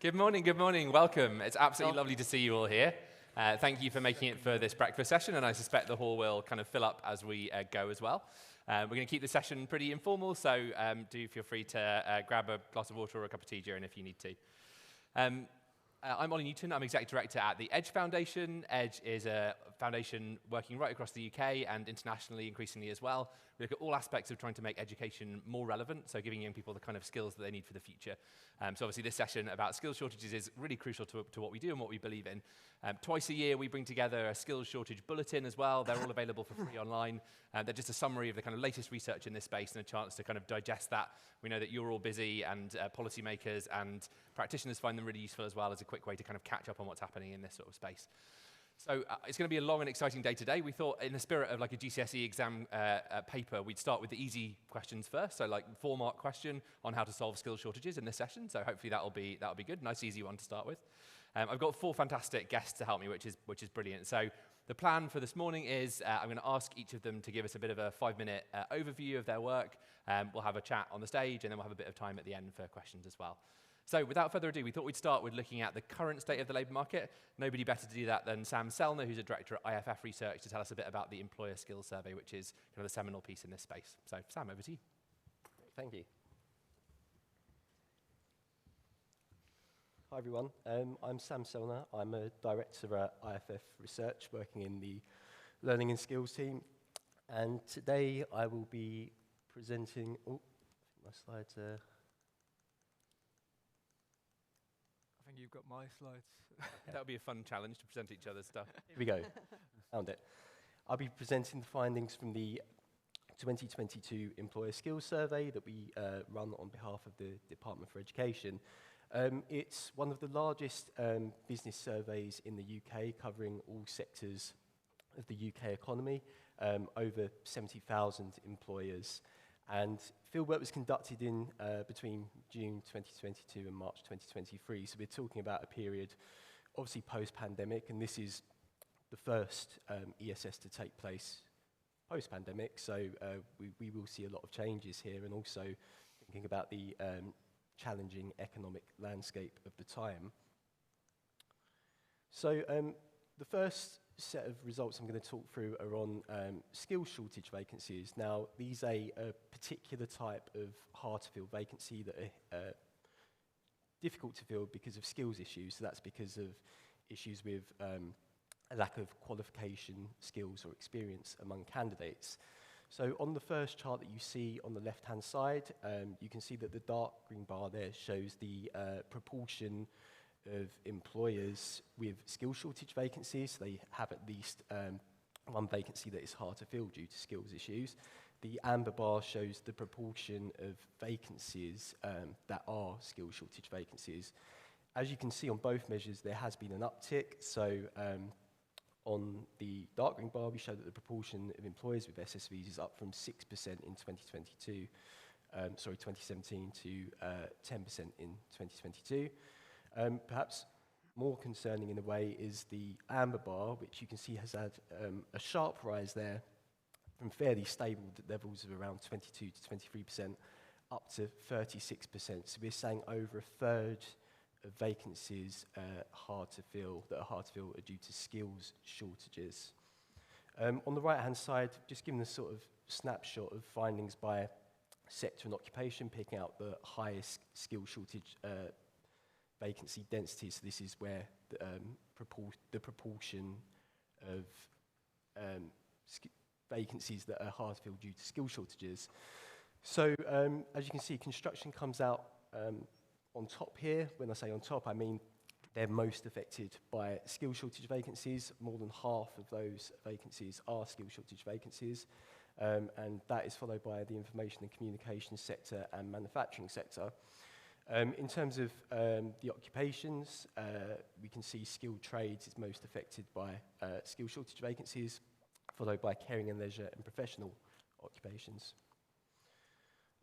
Good morning, welcome. It's absolutely lovely to see you all here. Thank you for making it for this breakfast session, and I suspect the hall will kind of fill up as we go as well. We're going to keep the session pretty informal, so do feel free to grab a glass of water or a cup of tea during if you need to. I'm Olly Newton. I'm Executive Director at the Edge Foundation. Edge is a foundation working right across the UK and internationally increasingly as well. We look at all aspects of trying to make education more relevant, so giving young people the kind of skills that they need for the future. So obviously this session about skills shortages is really crucial to what we do and what we believe in. Twice a year we bring together a Skills Shortage Bulletin as well. They're all available for free online. They're just a summary of the kind of latest research in this space and a chance to kind of digest that. We know that you're all busy, and policymakers and practitioners find them really useful as well as a quick way to kind of catch up on what's happening in this sort of space. So it's going to be a long and exciting day today. We thought in the spirit of like a GCSE exam paper, we'd start with the easy questions first. So like 4-mark question on how to solve skill shortages in this session. So hopefully that'll be good. Nice easy one to start with. I've got 4 fantastic guests to help me, which is brilliant. So the plan for this morning is I'm going to ask each of them to give us a bit of a 5-minute overview of their work. We'll have a chat on the stage, and then we'll have a bit of time at the end for questions as well. So without further ado, we thought we'd start with looking at the current state of the labour market. Nobody better to do that than Sam Selner, who's a director at IFF Research, to tell us a bit about the Employer Skills Survey, which is kind of the seminal piece in this space. So Sam, over to you. Thank you. Hi everyone, I'm Sam Selner. I'm a director at IFF Research, working in the Learning and Skills team. And today I will be presenting, I think my slides are... I think you've got my slides. That would be a fun challenge to present each other's stuff. Here we go, found it. I'll be presenting the findings from the 2022 Employer Skills Survey that we run on behalf of the Department for Education. It's one of the largest business surveys in the UK, covering all sectors of the UK economy, over 70,000 employers. And fieldwork was conducted in between June 2022 and March 2023. So we're talking about a period, obviously post-pandemic, and this is the first ESS to take place post-pandemic. So we will see a lot of changes here, and also thinking about the challenging economic landscape of the time. So the first set of results I'm going to talk through are on skills shortage vacancies. Now, these are a particular type of hard-to-fill vacancy that are difficult to fill because of skills issues. So that's because of issues with a lack of qualification, skills, or experience among candidates. So on the first chart that you see on the left-hand side, you can see that the dark green bar there shows the proportion of employers with skill shortage vacancies. They have at least one vacancy that is hard to fill due to skills issues. The amber bar shows the proportion of vacancies that are skill shortage vacancies. As you can see on both measures, there has been an uptick. So on the dark green bar, we show that the proportion of employers with SSVs is up from 6% in 2017 to 10% in 2022. Perhaps more concerning in a way is the amber bar, which you can see has had a sharp rise there from fairly stable levels of around 22 to 23% up to 36%. So we're saying over a third of vacancies that are hard to fill are due to skills shortages. On the right-hand side, just giving a sort of snapshot of findings by sector and occupation, picking out the highest skill shortage vacancy density. So this is where the proportion of vacancies that are hard to fill due to skill shortages. So as you can see, construction comes out on top here. When I say on top, I mean they're most affected by skill shortage vacancies. More than half of those vacancies are skill shortage vacancies. And that is followed by the information and communication sector and manufacturing sector. In terms of the occupations, we can see skilled trades is most affected by skill shortage vacancies, followed by caring and leisure and professional occupations.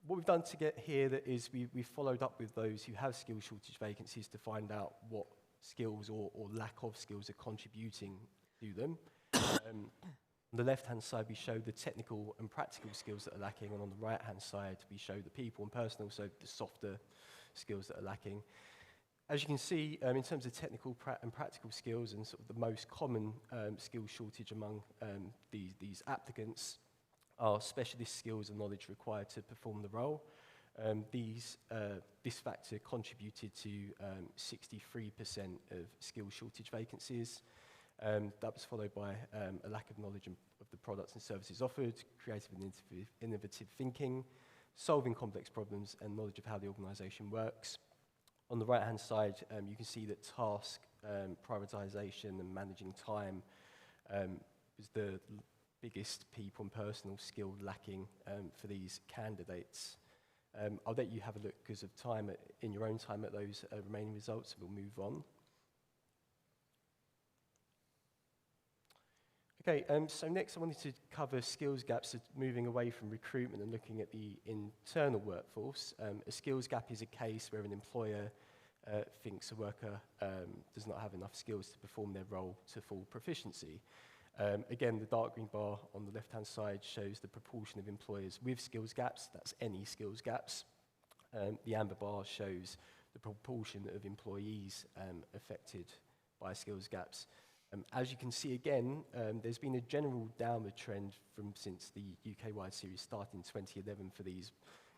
What we've done to get here is we've followed up with those who have skill shortage vacancies to find out what skills or lack of skills are contributing to them. On the left-hand side, we show the technical and practical skills that are lacking, and on the right-hand side, we show the people and personal, so the softer skills that are lacking. As you can see, in terms of technical and practical skills and sort of the most common skill shortage among these applicants are specialist skills and knowledge required to perform the role. This factor contributed to 63% of skill shortage vacancies. That was followed by a lack of knowledge of the products and services offered, creative and innovative thinking, solving complex problems, and knowledge of how the organisation works. On the right-hand side, you can see that task prioritisation and managing time was the biggest people and personal skill lacking for these candidates. I'll let you have a look because of time in your own time at those remaining results. We'll move on. Okay, so next I wanted to cover skills gaps, so moving away from recruitment and looking at the internal workforce. A skills gap is a case where an employer thinks a worker does not have enough skills to perform their role to full proficiency. Again, the dark green bar on the left-hand side shows the proportion of employers with skills gaps, that's any skills gaps. The amber bar shows the proportion of employees affected by skills gaps. As you can see again, there's been a general downward trend since the UK-wide series started in 2011 for these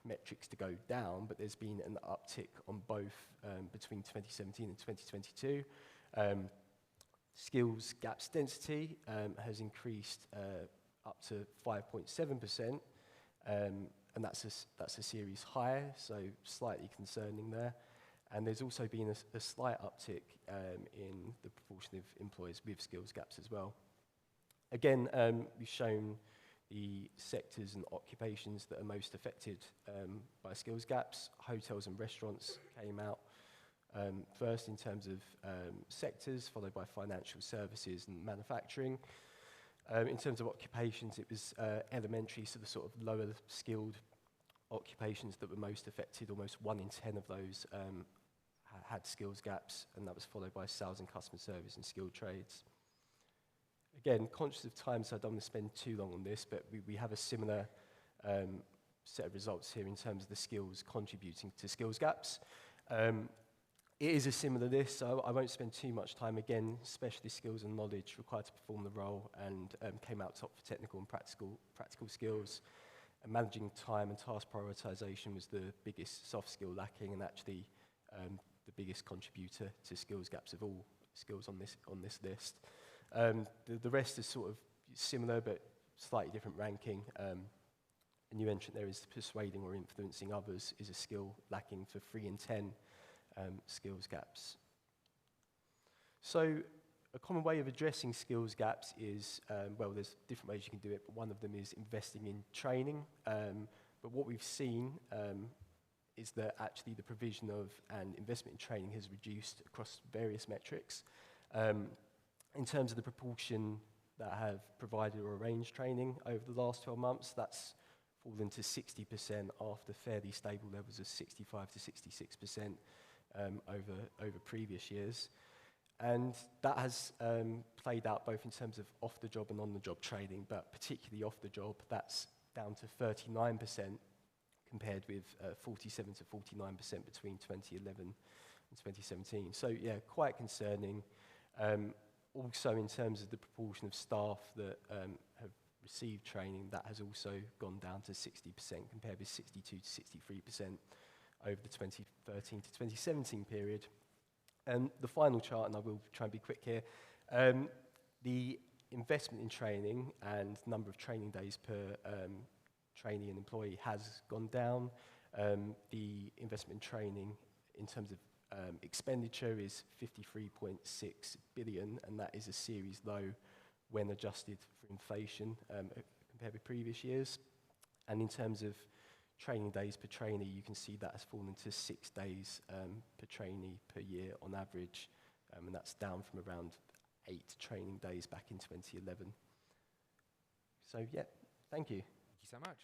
metrics to go down, but there's been an uptick on both between 2017 and 2022. Skills gaps density has increased up to 5.7%, and that's a series high, so slightly concerning there. And there's also been a slight uptick in the proportion of employers with skills gaps as well. Again, we've shown the sectors and occupations that are most affected by skills gaps. Hotels and restaurants came out first in terms of sectors, followed by financial services and manufacturing. In terms of occupations, it was elementary, so the sort of lower skilled occupations that were most affected. Almost 1 in 10 of those had skills gaps, and that was followed by sales and customer service and skilled trades. Again, conscious of time, so I don't want to spend too long on this, but we have a similar set of results here in terms of the skills contributing to skills gaps. It is a similar list, so I won't spend too much time. Again, specialist skills and knowledge required to perform the role, and came out top for technical and practical skills. And managing time and task prioritisation was the biggest soft skill lacking, and actually the biggest contributor to skills gaps of all skills on this list. The rest is sort of similar but slightly different ranking. A new entrant there is persuading or influencing others is a skill lacking for 3 in 10 skills gaps. So a common way of addressing skills gaps is, well, there's different ways you can do it, but one of them is investing in training. But what we've seen is that actually the provision of and investment in training has reduced across various metrics. In terms of the proportion that have provided or arranged training over the last 12 months, that's fallen to 60% after fairly stable levels of 65 to 66% over previous years. And that has played out both in terms of off-the-job and on-the-job training, but particularly off-the-job, that's down to 39% compared with 47 to 49% between 2011 and 2017. So yeah, quite concerning. Also in terms of the proportion of staff that have received training, that has also gone down to 60% compared with 62 to 63% over the 2013 to 2017 period. And the final chart, and I will try and be quick here, the investment in training and number of training days per trainee and employee has gone down. The investment in training in terms of expenditure is 53.6 billion, and that is a series low when adjusted for inflation compared with previous years. And in terms of training days per trainee, you can see that has fallen to 6 days per trainee per year on average, and that's down from around 8 training days back in 2011. So yeah, thank you. Thank you so much.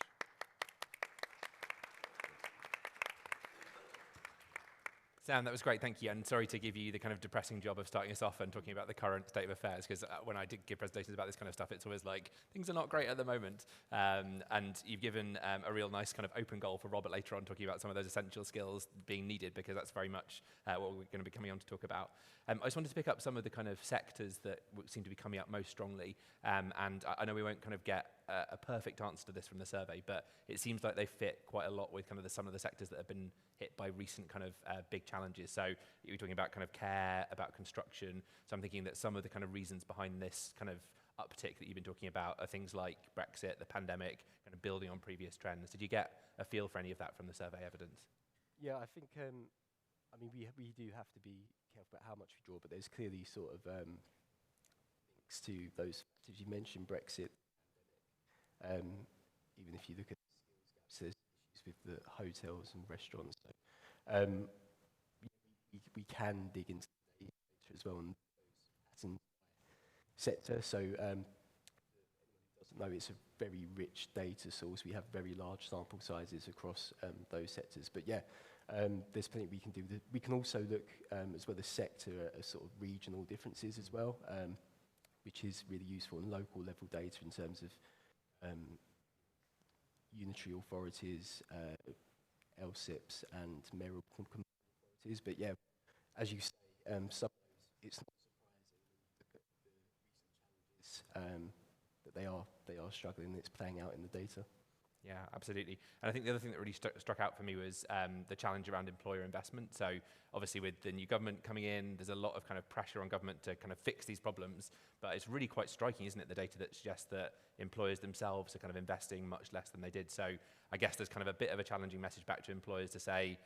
Sam, that was great, thank you. And sorry to give you the kind of depressing job of starting us off and talking about the current state of affairs, because when I did give presentations about this kind of stuff, it's always like, things are not great at the moment. And you've given a real nice kind of open goal for Robert later on, talking about some of those essential skills being needed, because that's very much what we're going to be coming on to talk about. I just wanted to pick up some of the kind of sectors that seem to be coming up most strongly. And I know we won't kind of get a perfect answer to this from the survey, but it seems like they fit quite a lot with kind of some of the sectors that have been hit by recent kind of big challenges. So you're talking about kind of care, about construction. So I'm thinking that some of the kind of reasons behind this kind of uptick that you've been talking about are things like Brexit, the pandemic, kind of building on previous trends. Did you get a feel for any of that from the survey evidence? Yeah, I think, I mean, we do have to be careful about how much we draw, but there's clearly sort of links to those factors. You mentioned Brexit. Even if you look at the skills gaps, there's issues with the hotels and restaurants. So we can dig into the data as well on those patterns sector. So anyone who doesn't know, it's a very rich data source. We have very large sample sizes across those sectors. But yeah, there's plenty we can do. We can also look as well as sector at sort of regional differences as well, which is really useful in local level data in terms of unitary authorities, LSIPs and mayoral authorities. But yeah, as you say, some of those, it's not surprising that they are struggling. It's playing out in the data. Yeah, absolutely. And I think the other thing that really struck out for me was the challenge around employer investment. So obviously with the new government coming in, there's a lot of kind of pressure on government to kind of fix these problems. But it's really quite striking, isn't it, the data that suggests that employers themselves are kind of investing much less than they did. So I guess there's kind of a bit of a challenging message back to employers to say,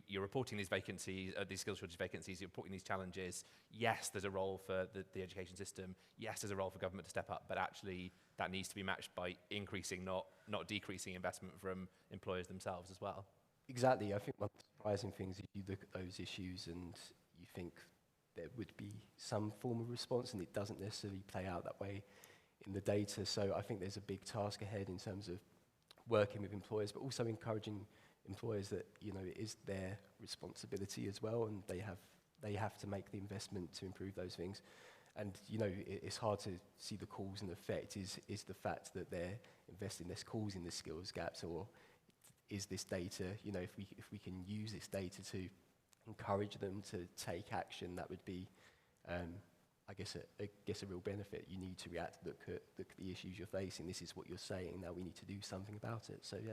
you're reporting these vacancies, these skills shortage vacancies, you're reporting these challenges. Yes, there's a role for the education system. Yes, there's a role for government to step up, but actually that needs to be matched by increasing, not decreasing investment from employers themselves as well. Exactly. I think one of the surprising things is you look at those issues and you think there would be some form of response, and it doesn't necessarily play out that way in the data. So I think there's a big task ahead in terms of working with employers, but also encouraging employers that, you know, it is their responsibility as well, and they have to make the investment to improve those things. And, you know, it's hard to see the cause and effect. Is the fact that they're investing less causing the skills gaps, or is this data, you know, if we can use this data to encourage them to take action, that would be, I guess a real benefit. You need to react, look at the issues you're facing. This is what you're saying. Now we need to do something about it. So yeah.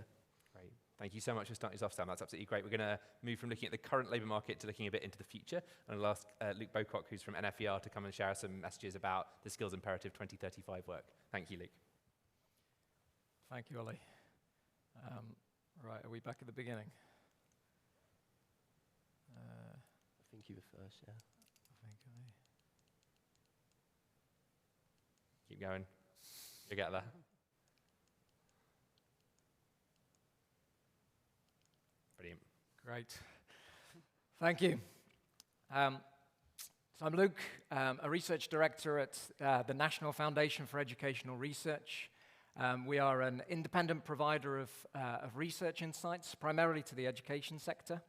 Great. Thank you so much for starting us off, Sam. That's absolutely great. We're going to move from looking at the current labour market to looking a bit into the future. And I'll ask Luke Bocock, who's from NFER, to come and share some messages about the Skills Imperative 2035 work. Thank you, Luke. Thank you, Olly. Right, are we back at the beginning? I think you were first, yeah. I think Keep going. You'll get there. Brilliant. Great. Thank you. So I'm Luke, a research director at the National Foundation for Educational Research. We are an independent provider of research insights, primarily to the education sector.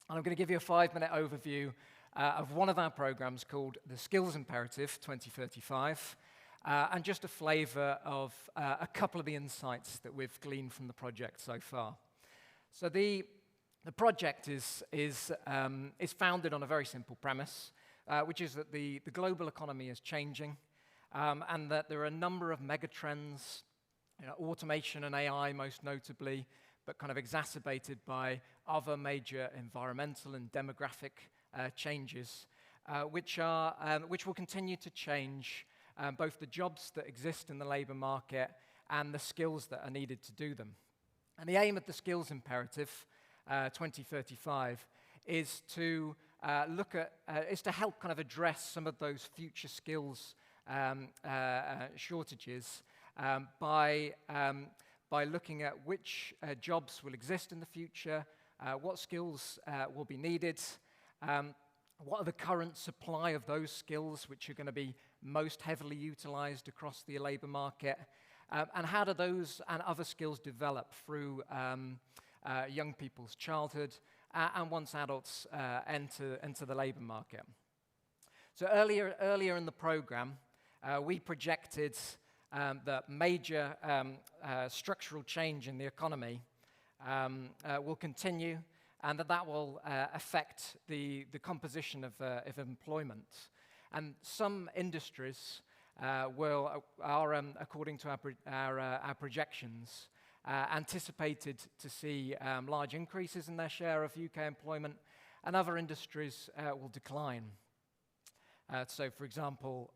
And I'm going to give you a 5-minute overview of one of our programs called the Skills Imperative 2035, and just a flavor of a couple of the insights that we've gleaned from the project so far. So the project is founded on a very simple premise, which is that the global economy is changing, and that there are a number of megatrends, you know, automation and AI most notably, but kind of exacerbated by other major environmental and demographic changes, which will continue to change both the jobs that exist in the labour market and the skills that are needed to do them. And the aim of the Skills Imperative 2035 is to help kind of address some of those future skills shortages by looking at which jobs will exist in the future, what skills will be needed, what are the current supply of those skills which are going to be most heavily utilized across the labour market, and how do those and other skills develop through young people's childhood and once adults enter the labour market. So earlier in the programme, we projected that major structural change in the economy will continue, and that will affect the composition of employment. And some industries are, according to our projections, anticipated to see large increases in their share of UK employment, and other industries will decline. So, for example,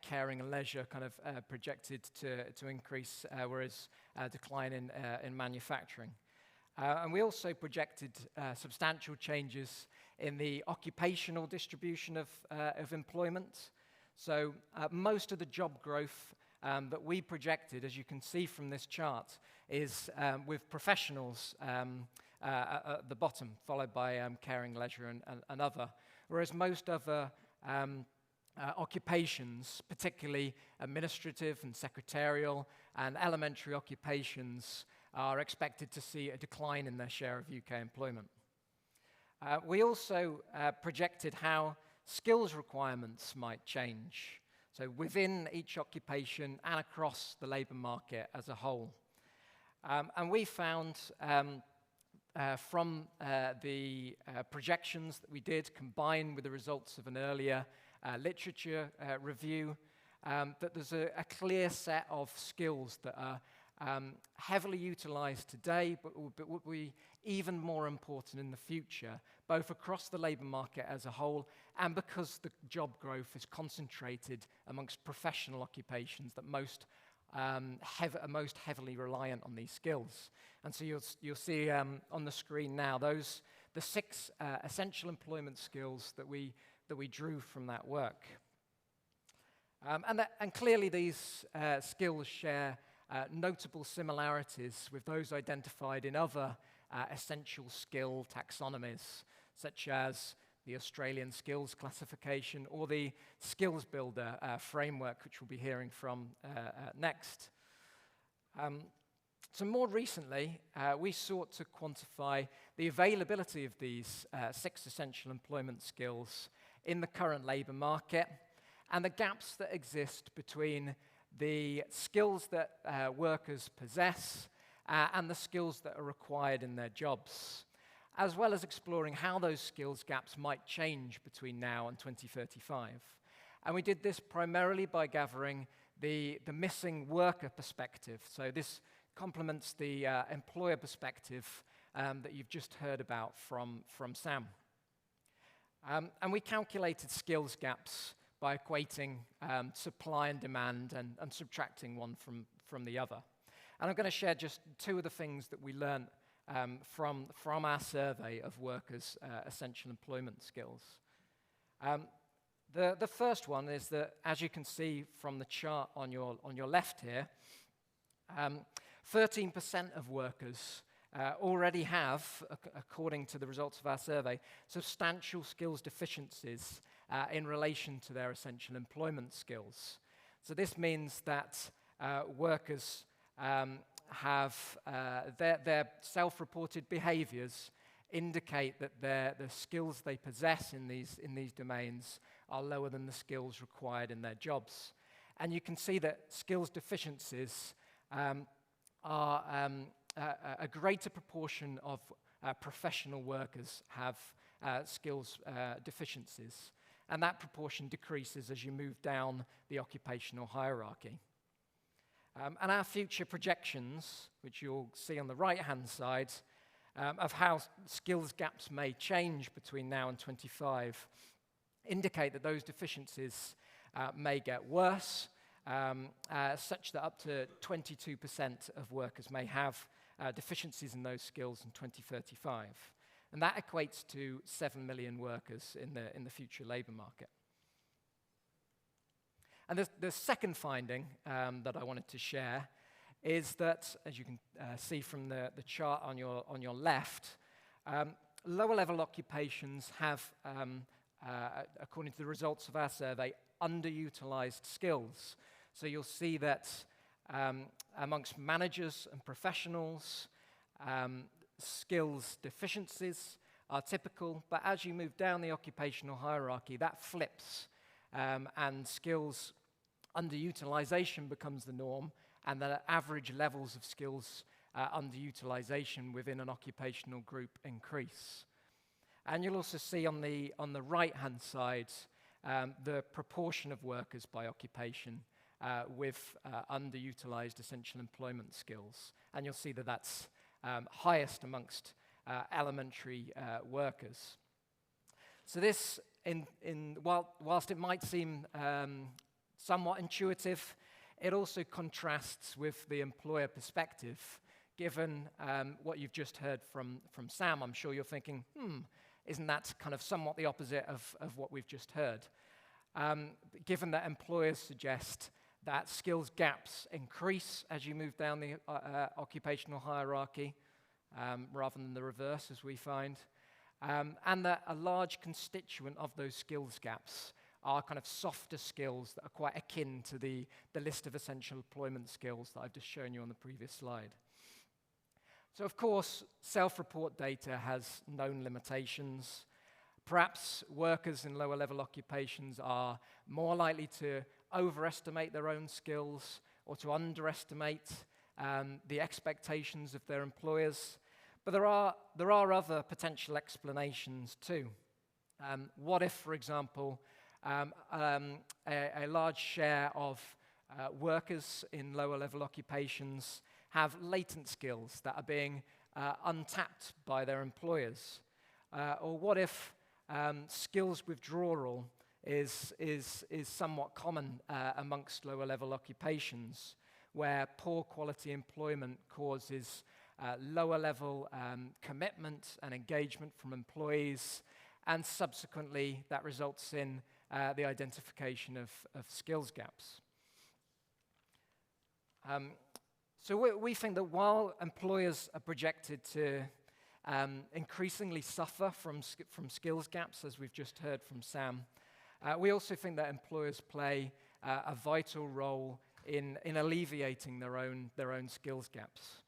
caring and leisure kind of projected to increase, whereas decline in manufacturing. And we also projected substantial changes in the occupational distribution of employment. So most of the job growth that we projected, as you can see from this chart, is with professionals at the bottom, followed by caring, leisure, and other, whereas most other occupations, particularly administrative and secretarial and elementary occupations, are expected to see a decline in their share of UK employment. We also projected how skills requirements might change, so within each occupation and across the labour market as a whole. And we found from the projections that we did, combined with the results of an earlier literature review, that there's a clear set of skills that are heavily utilised today, but will be even more important in the future, both across the labour market as a whole, and because the job growth is concentrated amongst professional occupations that are most heavily reliant on these skills. And so you'll see on the screen now the 6 essential employment skills that we drew from that work. And clearly these skills share notable similarities with those identified in other essential skill taxonomies, such as the Australian Skills Classification or the Skills Builder framework, which we'll be hearing from next. So more recently, we sought to quantify the availability of these 6 essential employment skills in the current labour market and the gaps that exist between the skills that workers possess and the skills that are required in their jobs, as well as exploring how those skills gaps might change between now and 2035. And we did this primarily by gathering the missing worker perspective. So this complements the employer perspective that you've just heard about from Sam. And we calculated skills gaps by equating supply and demand and subtracting one from the other. And I'm going to share just 2 of the things that we learned from our survey of workers' essential employment skills. The first one is that, as you can see from the chart on your left here, 13% of workers already have, according to the results of our survey, substantial skills deficiencies in relation to their essential employment skills. So this means that workers have their self-reported behaviours indicate that the skills they possess in these domains are lower than the skills required in their jobs. And you can see that skills deficiencies are a greater proportion of professional workers have skills deficiencies. And that proportion decreases as you move down the occupational hierarchy. And our future projections, which you'll see on the right-hand side, of how skills gaps may change between now and 25, indicate that those deficiencies may get worse, such that up to 22% of workers may have deficiencies in those skills in 2035. And that equates to 7 million workers in the future labour market. And the second finding that I wanted to share is that, as you can see from the chart on your left, lower level occupations have, according to the results of our survey, underutilised skills. So you'll see that amongst managers and professionals, skills deficiencies are typical, but as you move down the occupational hierarchy, that flips, and skills underutilization becomes the norm, and the average levels of skills underutilization within an occupational group increase. And you'll also see on the right-hand side the proportion of workers by occupation with underutilized essential employment skills. And you'll see that that's highest amongst elementary workers. So this, whilst it might seem somewhat intuitive, it also contrasts with the employer perspective. Given what you've just heard from Sam, I'm sure you're thinking, isn't that kind of somewhat the opposite of what we've just heard? Given that employers suggest that skills gaps increase as you move down the occupational hierarchy, rather than the reverse, as we find, and that a large constituent of those skills gaps are kind of softer skills that are quite akin to the list of essential employment skills that I've just shown you on the previous slide. So, of course, self-report data has known limitations. Perhaps workers in lower-level occupations are more likely to overestimate their own skills or to underestimate the expectations of their employers. But there are other potential explanations too. What if, for example, a large share of workers in lower-level occupations have latent skills that are being untapped by their employers? Or what if skills withdrawal is somewhat common amongst lower-level occupations, where poor quality employment causes lower-level commitment and engagement from employees, and subsequently that results in the identification of skills gaps. So we think that while employers are projected to increasingly suffer from skills gaps, as we've just heard from Sam, we also think that employers play a vital role in alleviating their own skills gaps.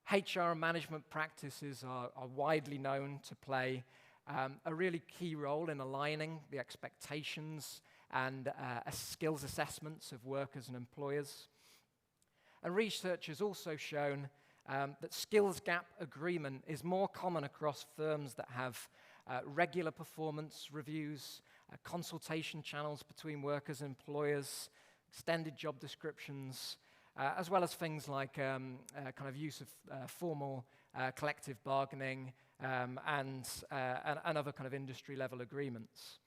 HR and management practices are widely known to play a really key role in aligning the expectations and skills assessments of workers and employers. And research has also shown that skills gap agreement is more common across firms that have regular performance reviews, consultation channels between workers and employers, extended job descriptions, as well as things like kind of use of formal collective bargaining and other kind of industry-level agreements.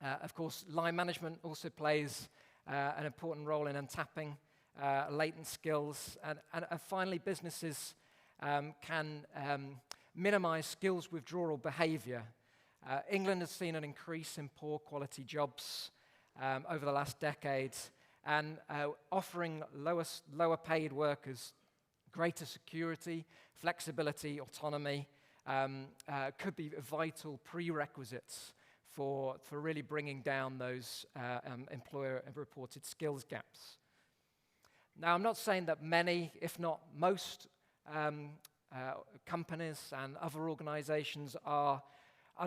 Of course, line management also plays an important role in untapping latent skills, and finally, businesses can minimize skills withdrawal behavior. England has seen an increase in poor quality jobs over the last decade, and offering lower paid workers greater security, flexibility, autonomy could be vital prerequisites for really bringing down those employer-reported skills gaps. Now, I'm not saying that many, if not most, companies and other organizations are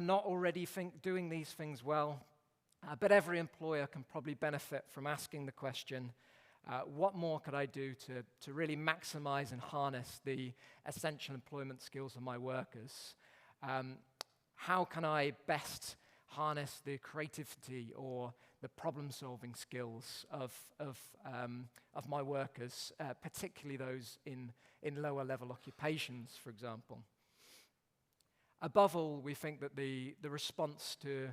not already doing these things well, but every employer can probably benefit from asking the question, what more could I do to really maximize and harness the essential employment skills of my workers? How can I best harness the creativity or the problem-solving skills of my workers, particularly those in lower-level occupations, for example? Above all, we think that the response to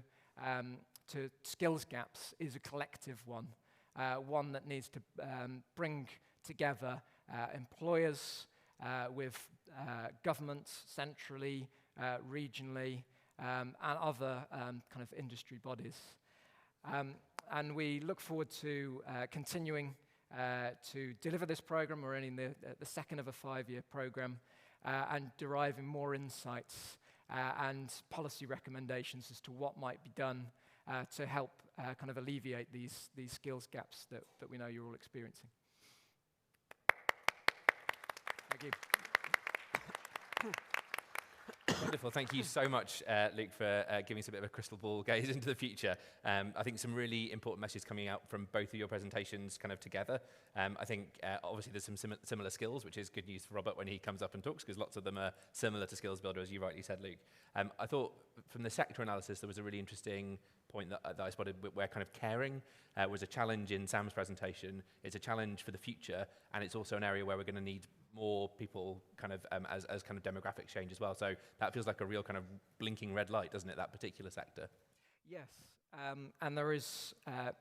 skills gaps is a collective one, one that needs to bring together employers with governments centrally, regionally, and other kind of industry bodies. And we look forward to continuing to deliver this program. We're only in the second of a 5-year program, and deriving more insights and policy recommendations as to what might be done to help kind of alleviate these skills gaps that we know you're all experiencing. Thank you. Wonderful. Thank you so much, Luke, for giving us a bit of a crystal ball gaze into the future. I think some really important messages coming out from both of your presentations kind of together. I think obviously there's some similar skills, which is good news for Robert when he comes up and talks, because lots of them are similar to Skills Builder, as you rightly said, Luke. I thought from the sector analysis, there was a really interesting point that I spotted where kind of caring was a challenge in Sam's presentation. It's a challenge for the future, and it's also an area where we're going to need more people kind of as kind of demographics change as well. So that feels like a real kind of blinking red light, doesn't it, that particular sector? Yes, and there is,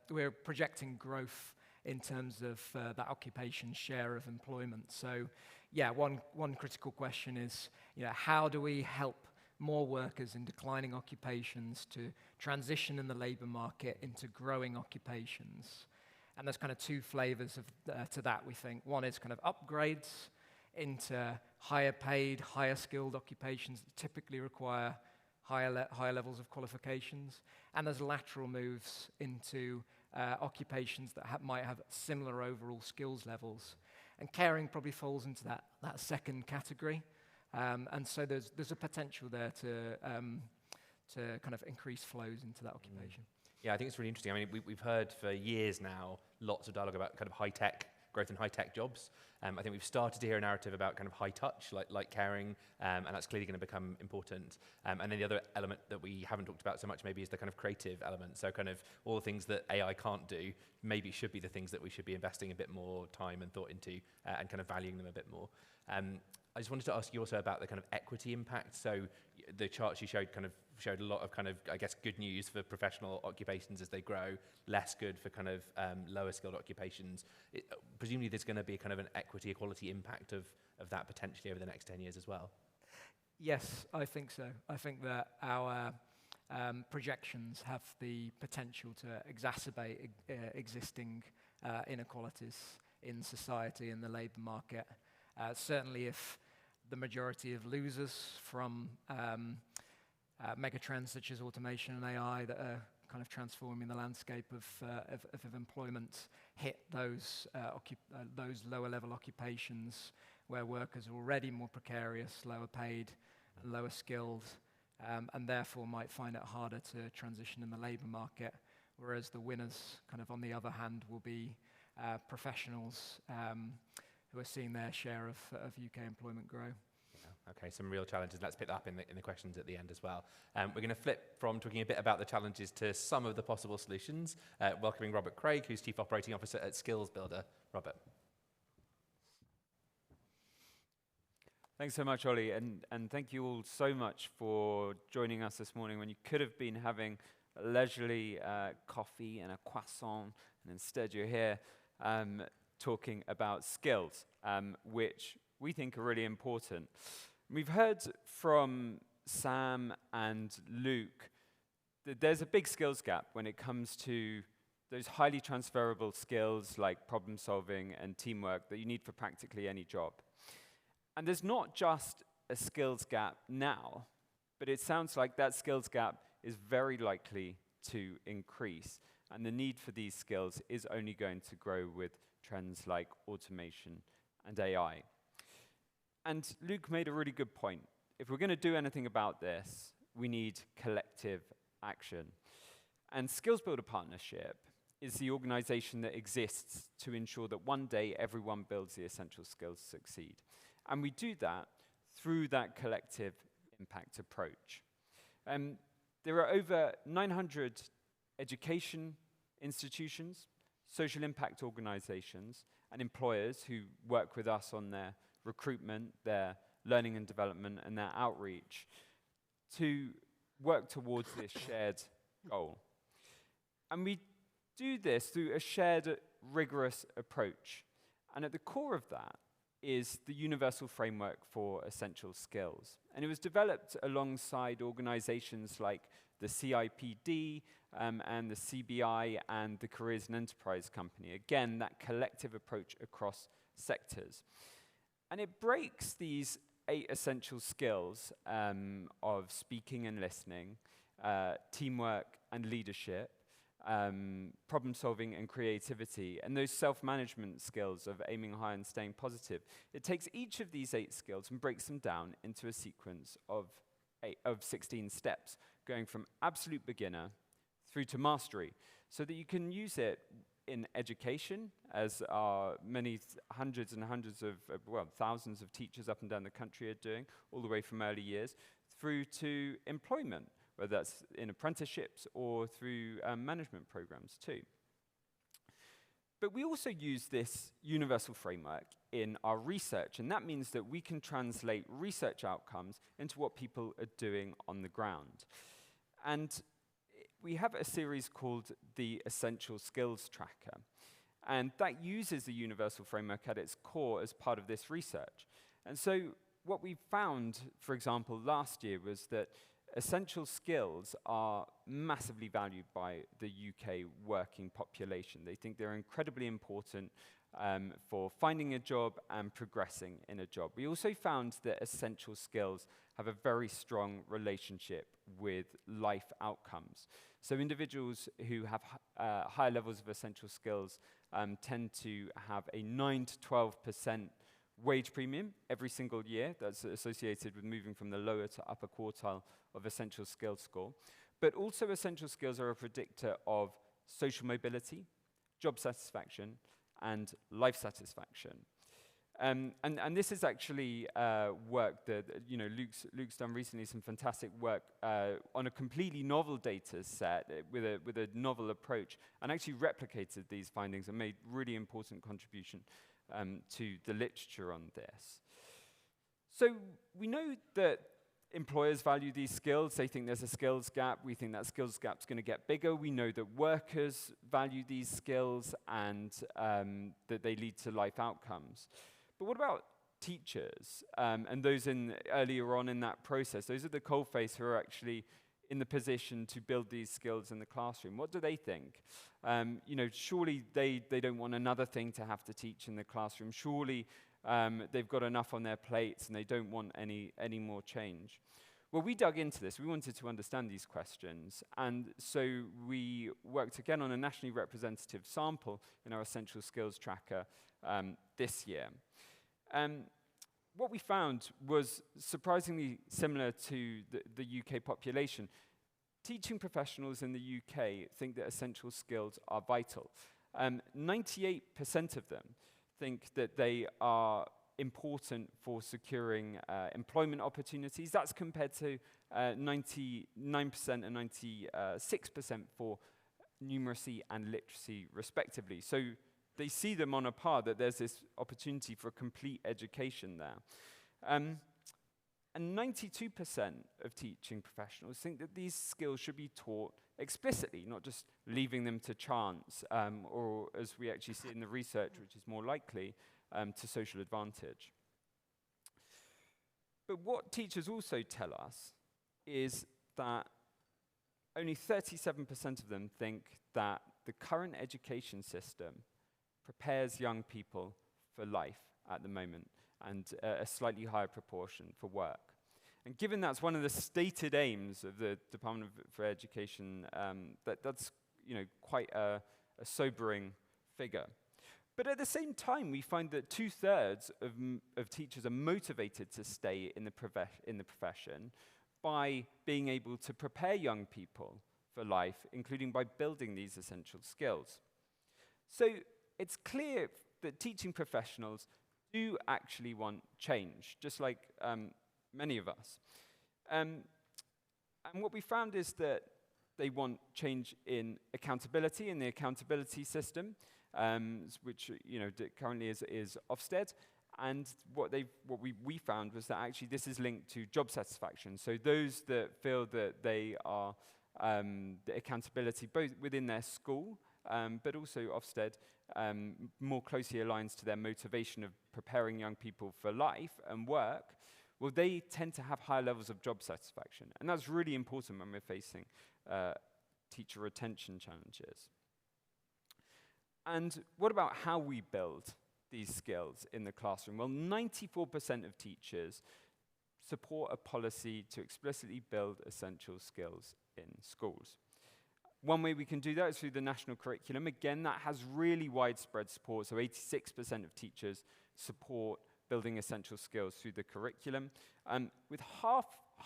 we're projecting growth in terms of that occupation share of employment. So yeah, one critical question is, how do we help more workers in declining occupations to transition in the labor market into growing occupations? And there's kind of two flavors of to that, we think. One is kind of upgrades into higher paid, higher skilled occupations that typically require higher levels of qualifications. And there's lateral moves into occupations that might have similar overall skills levels. And caring probably falls into that second category. And so there's a potential there to kind of increase flows into that occupation. Yeah, I think it's really interesting. I mean, we've heard for years now lots of dialogue about kind of high-tech, growth in high-tech jobs. I think we've started to hear a narrative about kind of high touch, like caring, and that's clearly going to become important. And then the other element that we haven't talked about so much maybe is the kind of creative element. So kind of all the things that AI can't do maybe should be the things that we should be investing a bit more time and thought into and kind of valuing them a bit more. I just wanted to ask you also about the kind of equity impact. So the charts you showed kind of showed a lot of kind of, I guess, good news for professional occupations as they grow, less good for kind of lower skilled occupations. Presumably there's going to be kind of an equity equality impact of that potentially over the next 10 years as well. Yes, I think so. I think that our projections have the potential to exacerbate existing inequalities in society and the labour market. Certainly if the majority of losers from megatrends such as automation and AI that are kind of transforming the landscape of employment hit those lower level occupations where workers are already more precarious, lower paid, and lower skilled, and therefore might find it harder to transition in the labour market, whereas the winners kind of on the other hand will be professionals who are seeing their share of UK employment grow. Okay, some real challenges. Let's pick that up in the questions at the end as well. We're going to flip from talking a bit about the challenges to some of the possible solutions, welcoming Robert Craig, who's Chief Operating Officer at Skills Builder. Robert. Thanks so much, Ollie, and thank you all so much for joining us this morning when you could have been having a leisurely coffee and a croissant, and instead you're here talking about skills, which we think are really important. We've heard from Sam and Luke that there's a big skills gap when it comes to those highly transferable skills like problem solving and teamwork that you need for practically any job. And there's not just a skills gap now, but it sounds like that skills gap is very likely to increase. And the need for these skills is only going to grow with trends like automation and AI. And Luke made a really good point. If we're going to do anything about this, we need collective action. And Skills Builder Partnership is the organization that exists to ensure that one day everyone builds the essential skills to succeed. And we do that through that collective impact approach. There are over 900 education institutions, social impact organizations, and employers who work with us on their recruitment, their learning and development, and their outreach to work towards this shared goal. And we do this through a shared, rigorous approach. And at the core of that is the Universal Framework for Essential Skills. And it was developed alongside organizations like the CIPD and the CBI and the Careers and Enterprise Company. Again, that collective approach across sectors. And it breaks these 8 essential skills of speaking and listening, teamwork and leadership, problem solving and creativity, and those self-management skills of aiming high and staying positive. It takes each of these 8 skills and breaks them down into a sequence of 16 steps, going from absolute beginner through to mastery, so that you can use it in education, as hundreds and hundreds of, thousands of teachers up and down the country are doing, all the way from early years, through to employment, whether that's in apprenticeships or through management programs too. But we also use this universal framework in our research, and that means that we can translate research outcomes into what people are doing on the ground. And we have a series called the Essential Skills Tracker, and that uses the universal framework at its core as part of this research. And so what we found, for example, last year was that essential skills are massively valued by the UK working population. They think they're incredibly important for finding a job and progressing in a job. We also found that essential skills have a very strong relationship with life outcomes. So individuals who have higher levels of essential skills tend to have a 9 to 12% wage premium every single year. That's associated with moving from the lower to upper quartile of essential skills score. But also essential skills are a predictor of social mobility, job satisfaction, and life satisfaction. And this is actually work that, Luke's done recently some fantastic work on a completely novel data set with a novel approach, and actually replicated these findings and made really important contribution to the literature on this. So we know that employers value these skills. They think there's a skills gap. We think that skills gap's going to get bigger. We know that workers value these skills and that they lead to life outcomes. But what about teachers and those earlier on in that process? Those are the coalface who are actually in the position to build these skills in the classroom. What do they think? Surely they don't want another thing to have to teach in the classroom. Surely they've got enough on their plates and they don't want any more change. Well, we dug into this. We wanted to understand these questions. And so we worked again on a nationally representative sample in our Essential Skills Tracker this year. What we found was surprisingly similar to the UK population. Teaching professionals in the UK think that essential skills are vital. 98% of them think that they are important for securing employment opportunities. That's compared to 99% and 96% for numeracy and literacy, respectively. So they see them on a par, that there's this opportunity for complete education there. And 92% of teaching professionals think that these skills should be taught explicitly, not just leaving them to chance, or as we actually see in the research, which is more likely, to social advantage. But what teachers also tell us is that only 37% of them think that the current education system prepares young people for life at the moment, and a slightly higher proportion for work. And given that's one of the stated aims of the Department for Education, that's quite a sobering figure. But at the same time, we find that 2/3 of teachers are motivated to stay in the profession by being able to prepare young people for life, including by building these essential skills. So it's clear that teaching professionals do actually want change, just like many of us. And what we found is that they want change in accountability, in the accountability system, which currently is Ofsted. And what we found was that actually this is linked to job satisfaction. So those that feel that they are the accountability both within their school, but also Ofsted more closely aligns to their motivation of preparing young people for life and work, well, they tend to have higher levels of job satisfaction. And that's really important when we're facing teacher retention challenges. And what about how we build these skills in the classroom? Well, 94% of teachers support a policy to explicitly build essential skills in schools. One way we can do that is through the national curriculum. Again, that has really widespread support. So 86% of teachers support building essential skills through the curriculum. With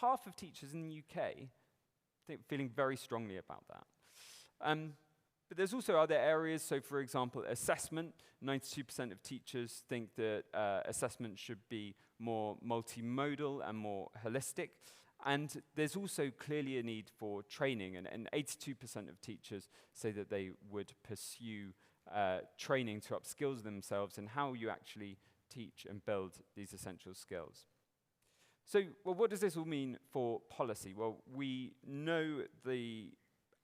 half of teachers in the UK feeling very strongly about that. But there's also other areas. So, for example, assessment. 92% of teachers think that assessment should be more multimodal and more holistic. And there's also clearly a need for training. And 82% of teachers say that they would pursue training to upskill themselves in how you actually teach and build these essential skills. So, well, what does this all mean for policy? Well, we know the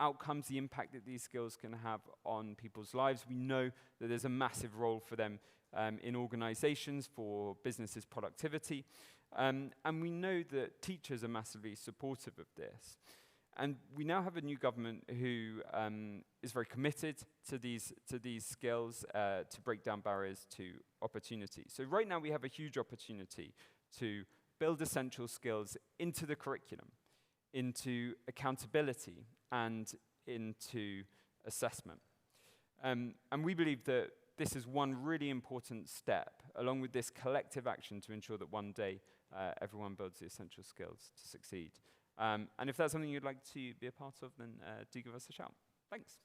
outcomes, the impact that these skills can have on people's lives. We know that there's a massive role for them in organizations, for businesses' productivity. And we know that teachers are massively supportive of this. And we now have a new government who is very committed to these skills to break down barriers to opportunity. So right now we have a huge opportunity to build essential skills into the curriculum, into accountability, and into assessment. And we believe that this is one really important step, along with this collective action to ensure that one day everyone builds the essential skills to succeed. And if that's something you'd like to be a part of, then do give us a shout. Thanks.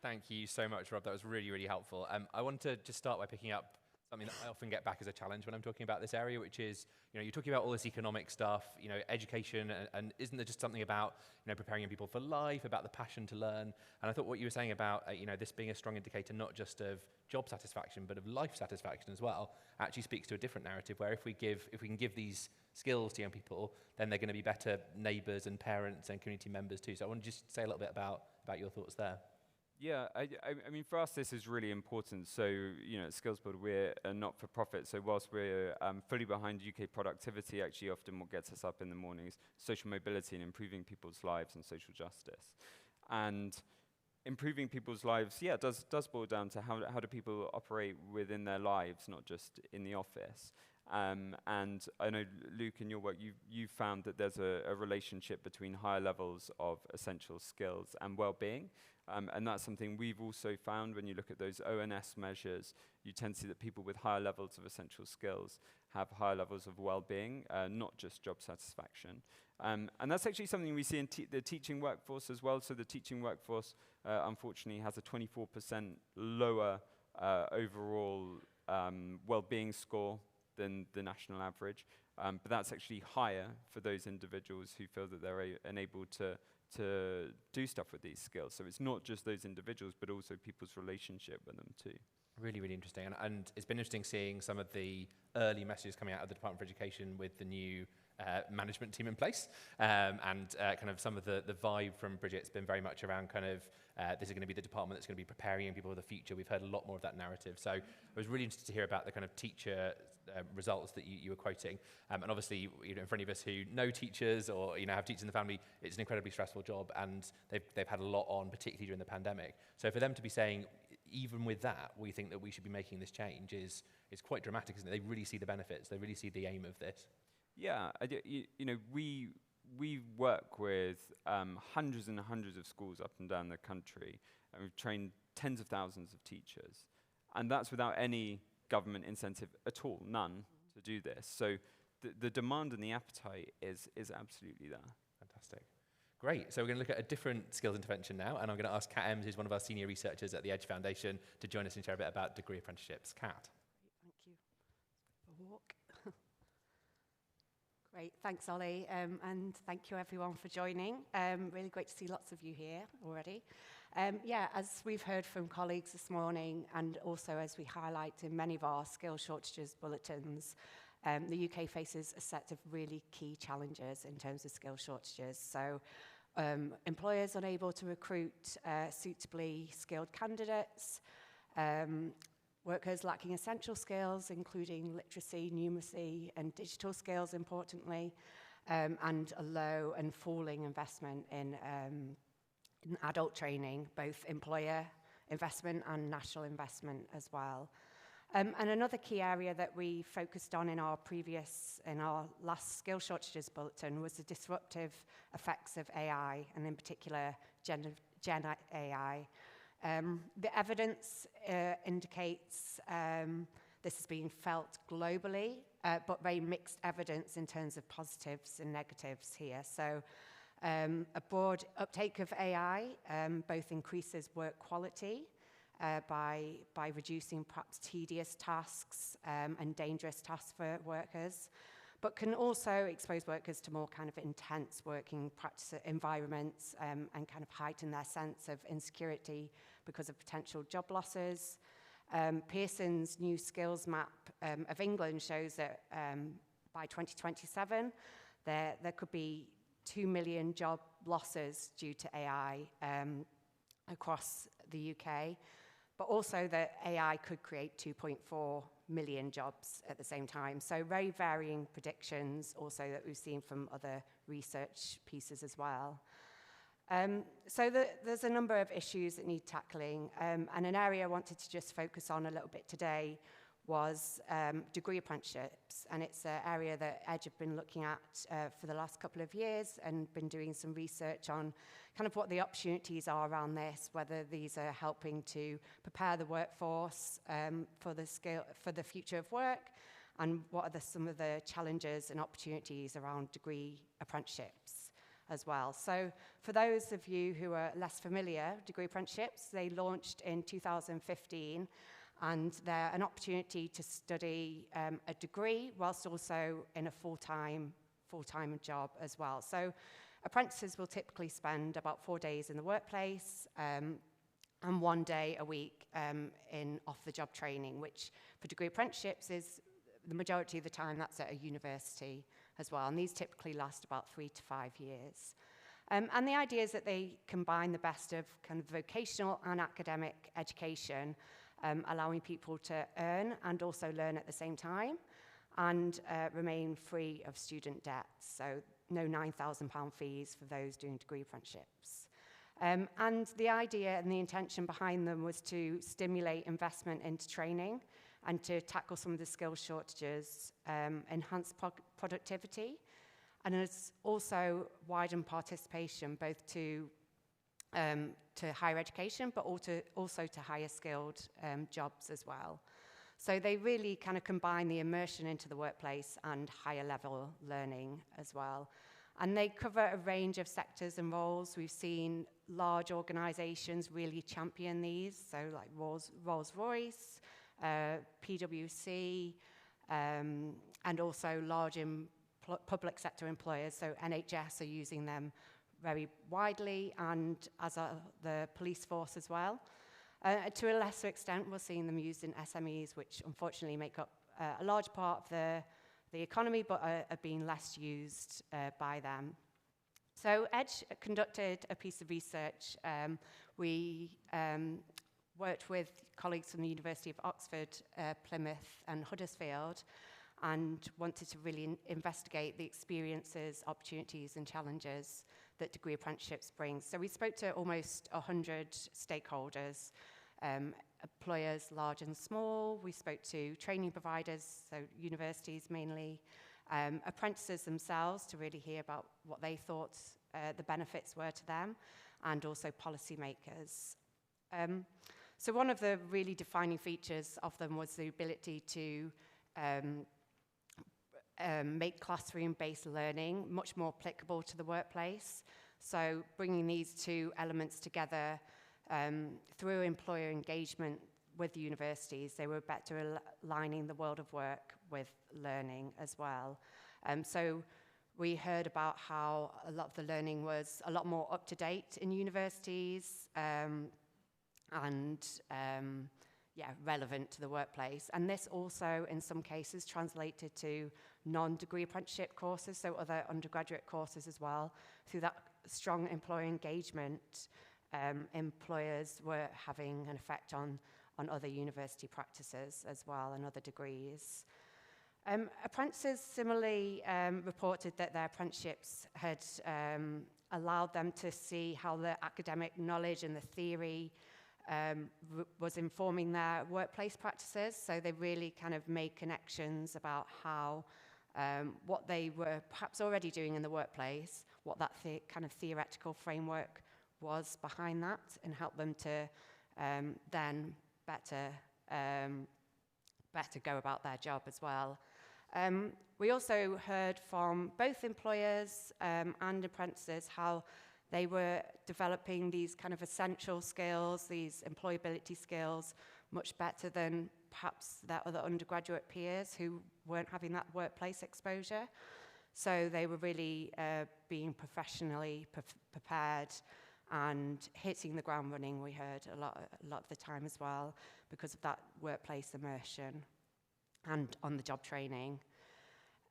Thank you so much, Rob. That was really, really helpful. I want to just start by picking up something that I often get back as a challenge when I'm talking about this area, which is, you're talking about all this economic stuff, education, and isn't there just something about, preparing young people for life, about the passion to learn? And I thought what you were saying about, this being a strong indicator not just of job satisfaction, but of life satisfaction as well, actually speaks to a different narrative where if we can give these skills to young people, then they're going to be better neighbours and parents and community members too. So I want to just say a little bit about your thoughts there. Yeah, I mean, for us, this is really important. So, at Skills Builder, we're a not-for-profit. So whilst we're fully behind UK productivity, actually often what gets us up in the morning is social mobility and improving people's lives and social justice. And improving people's lives, does boil down to how do people operate within their lives, not just in the office. And I know, Luke, in your work, you've found that there's a relationship between higher levels of essential skills and well-being. And that's something we've also found when you look at those ONS measures. You tend to see that people with higher levels of essential skills have higher levels of well-being, not just job satisfaction. And that's actually something we see in the teaching workforce as well. So the teaching workforce, unfortunately, has a 24% lower overall well-being score than the national average. But that's actually higher for those individuals who feel that they're enabled to do stuff with these skills. So it's not just those individuals, but also people's relationship with them too. Really, really interesting. And it's been interesting seeing some of the early messages coming out of the Department for Education with the new management team in place. And kind of some of the vibe from Bridget's been very much around kind of this is going to be the department that's going to be preparing young people for the future. We've heard a lot more of that narrative. So I was really interested to hear about the kind of teacher results that you were quoting. And obviously, for any of us who know teachers or have teachers in the family, it's an incredibly stressful job, and they've had a lot on, particularly during the pandemic. So for them to be saying, even with that, we think that we should be making this change is quite dramatic, isn't it? They really see the benefits. They really see the aim of this. Yeah, we work with hundreds and hundreds of schools up and down the country, and we've trained tens of thousands of teachers, and that's without any government incentive at all, none, to do this. So the demand and the appetite is absolutely there. Fantastic. Great. So we're going to look at a different skills intervention now, and I'm going to ask Kat Emms, who's one of our senior researchers at the Edge Foundation, to join us and share a bit about degree apprenticeships. Kat. Thank you. A walk. Great. Thanks, Olly, and thank you everyone for joining. Really great to see lots of you here already. As we've heard from colleagues this morning, and also as we highlight in many of our skills shortages bulletins, the UK faces a set of really key challenges in terms of skills shortages. So employers unable to recruit suitably skilled candidates, workers lacking essential skills, including literacy, numeracy, and digital skills, importantly, and a low and falling investment in adult training, both employer investment and national investment as well. And another key area that we focused on in our last skill shortages bulletin was the disruptive effects of AI, and in particular, Gen AI. The evidence indicates This has been felt globally, but very mixed evidence in terms of positives and negatives here. So a broad uptake of AI both increases work quality by reducing perhaps tedious tasks and dangerous tasks for workers, but can also expose workers to more kind of intense working practice environments and kind of heighten their sense of insecurity because of potential job losses. Pearson's new skills map of England shows that by 2027, there could be 2 million job losses due to AI across the UK, but also that AI could create 2.4 million jobs at the same time. So very varying predictions also that we've seen from other research pieces as well. So there's a number of issues that need tackling, and an area I wanted to just focus on a little bit today was degree apprenticeships, and it's an area that Edge have been looking at for the last couple of years and been doing some research on kind of what the opportunities are around this, whether these are helping to prepare the workforce for the future of work, and what are some of the challenges and opportunities around degree apprenticeships as well. So for those of you who are less familiar, degree apprenticeships, they launched in 2015, and they're an opportunity to study a degree whilst also in a full-time job as well. So apprentices will typically spend about 4 days in the workplace and 1 day a week in off-the-job training, which for degree apprenticeships is the majority of the time that's at a university as well. And these typically last about 3 to 5 years. And the idea is that they combine the best of kind of vocational and academic education, allowing people to earn and also learn at the same time, and remain free of student debt. So no £9,000 fees for those doing degree apprenticeships. And the idea and the intention behind them was to stimulate investment into training and to tackle some of the skills shortages, enhance productivity, and it's also widen participation both to higher education, but also to higher skilled jobs as well. So they really kind of combine the immersion into the workplace and higher level learning as well. And they cover a range of sectors and roles. We've seen large organizations really champion these, so like Rolls-Royce, PwC, and also large public sector employers. So NHS are using them very widely, and as are the police force as well. To a lesser extent, we're seeing them used in SMEs, which unfortunately make up a large part of the economy, but are being less used by them. So Edge conducted a piece of research. We worked with colleagues from the University of Oxford, Plymouth and Huddersfield, and wanted to really investigate the experiences, opportunities and challenges that degree apprenticeships bring. So we spoke to almost 100 stakeholders, employers large and small. We spoke to training providers, so universities mainly, apprentices themselves to really hear about what they thought the benefits were to them, and also policymakers. So one of the really defining features of them was the ability to make classroom-based learning much more applicable to the workplace. So bringing these two elements together through employer engagement with universities, they were better aligning the world of work with learning as well. So we heard about how a lot of the learning was a lot more up-to-date in universities relevant to the workplace. And this also, in some cases, translated to non-degree apprenticeship courses, so other undergraduate courses as well. Through that strong employer engagement, employers were having an effect on other university practices as well and other degrees. Apprentices similarly reported that their apprenticeships had allowed them to see how the academic knowledge and the theory was informing their workplace practices. So they really kind of made connections about how what they were perhaps already doing in the workplace, what that kind of theoretical framework was behind that, and help them to then better better go about their job as well. We also heard from both employers and apprentices how they were developing these kind of essential skills, these employability skills, much better than perhaps their other undergraduate peers who weren't having that workplace exposure. So they were really being professionally prepared and hitting the ground running, we heard a lot of the time as well, because of that workplace immersion and on-the-job training.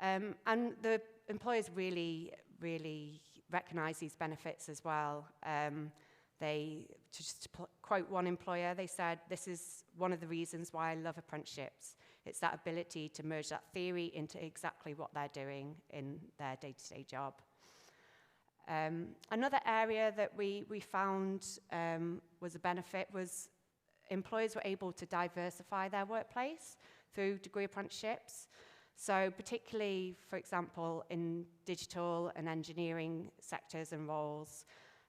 And the employers really recognise these benefits as well. Just to quote one employer, they said, "This is one of the reasons why I love apprenticeships. It's that ability to merge that theory into exactly what they're doing in their day-to-day job." Another area that we found was a benefit was employers were able to diversify their workplace through degree apprenticeships. So particularly, for example, in digital and engineering sectors and roles,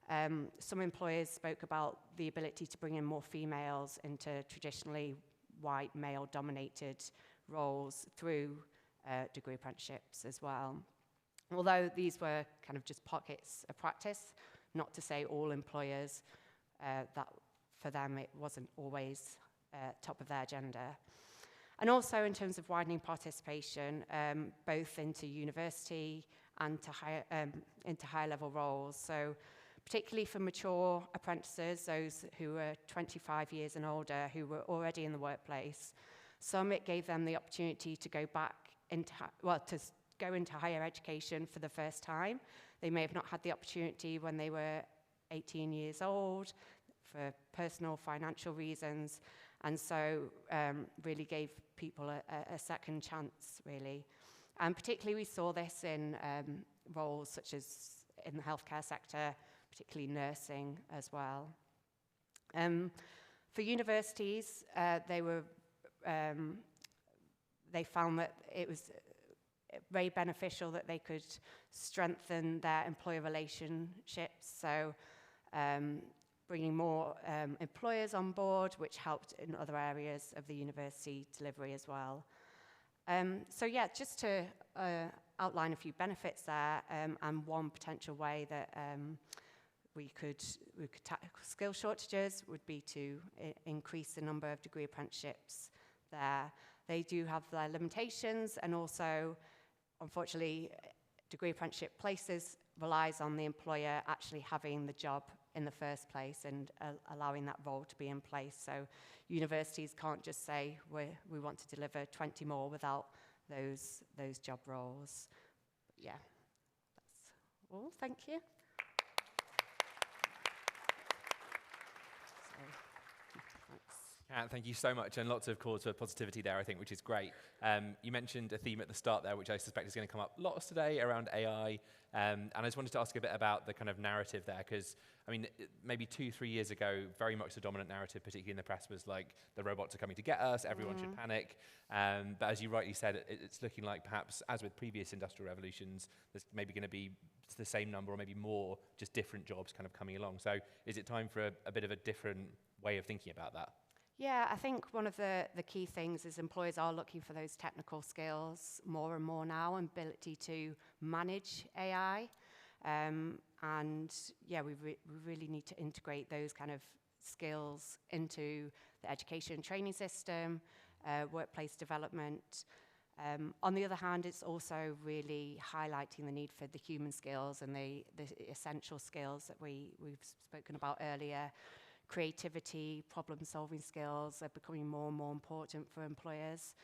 some employers spoke about the ability to bring in more females into traditionally white, male-dominated roles through degree apprenticeships as well. Although these were kind of just pockets of practice, not to say all employers, that for them it wasn't always top of their agenda. And also in terms of widening participation, both into university and into higher level roles. So particularly for mature apprentices, those who were 25 years and older, who were already in the workplace, some it gave them the opportunity to go back into, go into higher education for the first time. They may have not had the opportunity when they were 18 years old for personal financial reasons, and so really gave people a second chance, really. And particularly we saw this in roles such as in the healthcare sector, particularly nursing as well. For universities, they found that it was very beneficial that they could strengthen their employer relationships, so bringing more employers on board, which helped in other areas of the university delivery as well. So yeah, just to outline a few benefits there, and one potential way that we could tackle skill shortages would be to increase the number of degree apprenticeships there. They do have their limitations, and also, unfortunately, degree apprenticeship places relies on the employer actually having the job in the first place and allowing that role to be in place. So universities can't just say we want to deliver 20 more without those job roles. But yeah, that's all. Thank you. Thank you so much, and lots of calls for positivity there, I think, which is great. You mentioned a theme at the start there, which I suspect is going to come up lots today around AI, and I just wanted to ask a bit about the kind of narrative there, because, I mean, maybe 2-3 years ago, very much the dominant narrative, particularly in the press, was like, the robots are coming to get us, everyone should panic. But as you rightly said, it's looking like perhaps, as with previous industrial revolutions, there's maybe going to be the same number or maybe more, just different jobs kind of coming along. So is it time for a bit of a different way of thinking about that? Yeah, I think one of the key things is employers are looking for those technical skills more and more now, and ability to manage AI. And yeah, we really need to integrate those kind of skills into the education and training system, workplace development. On the other hand, it's also really highlighting the need for the human skills and the essential skills that we've spoken about earlier. Creativity, problem-solving skills are becoming more and more important for employers,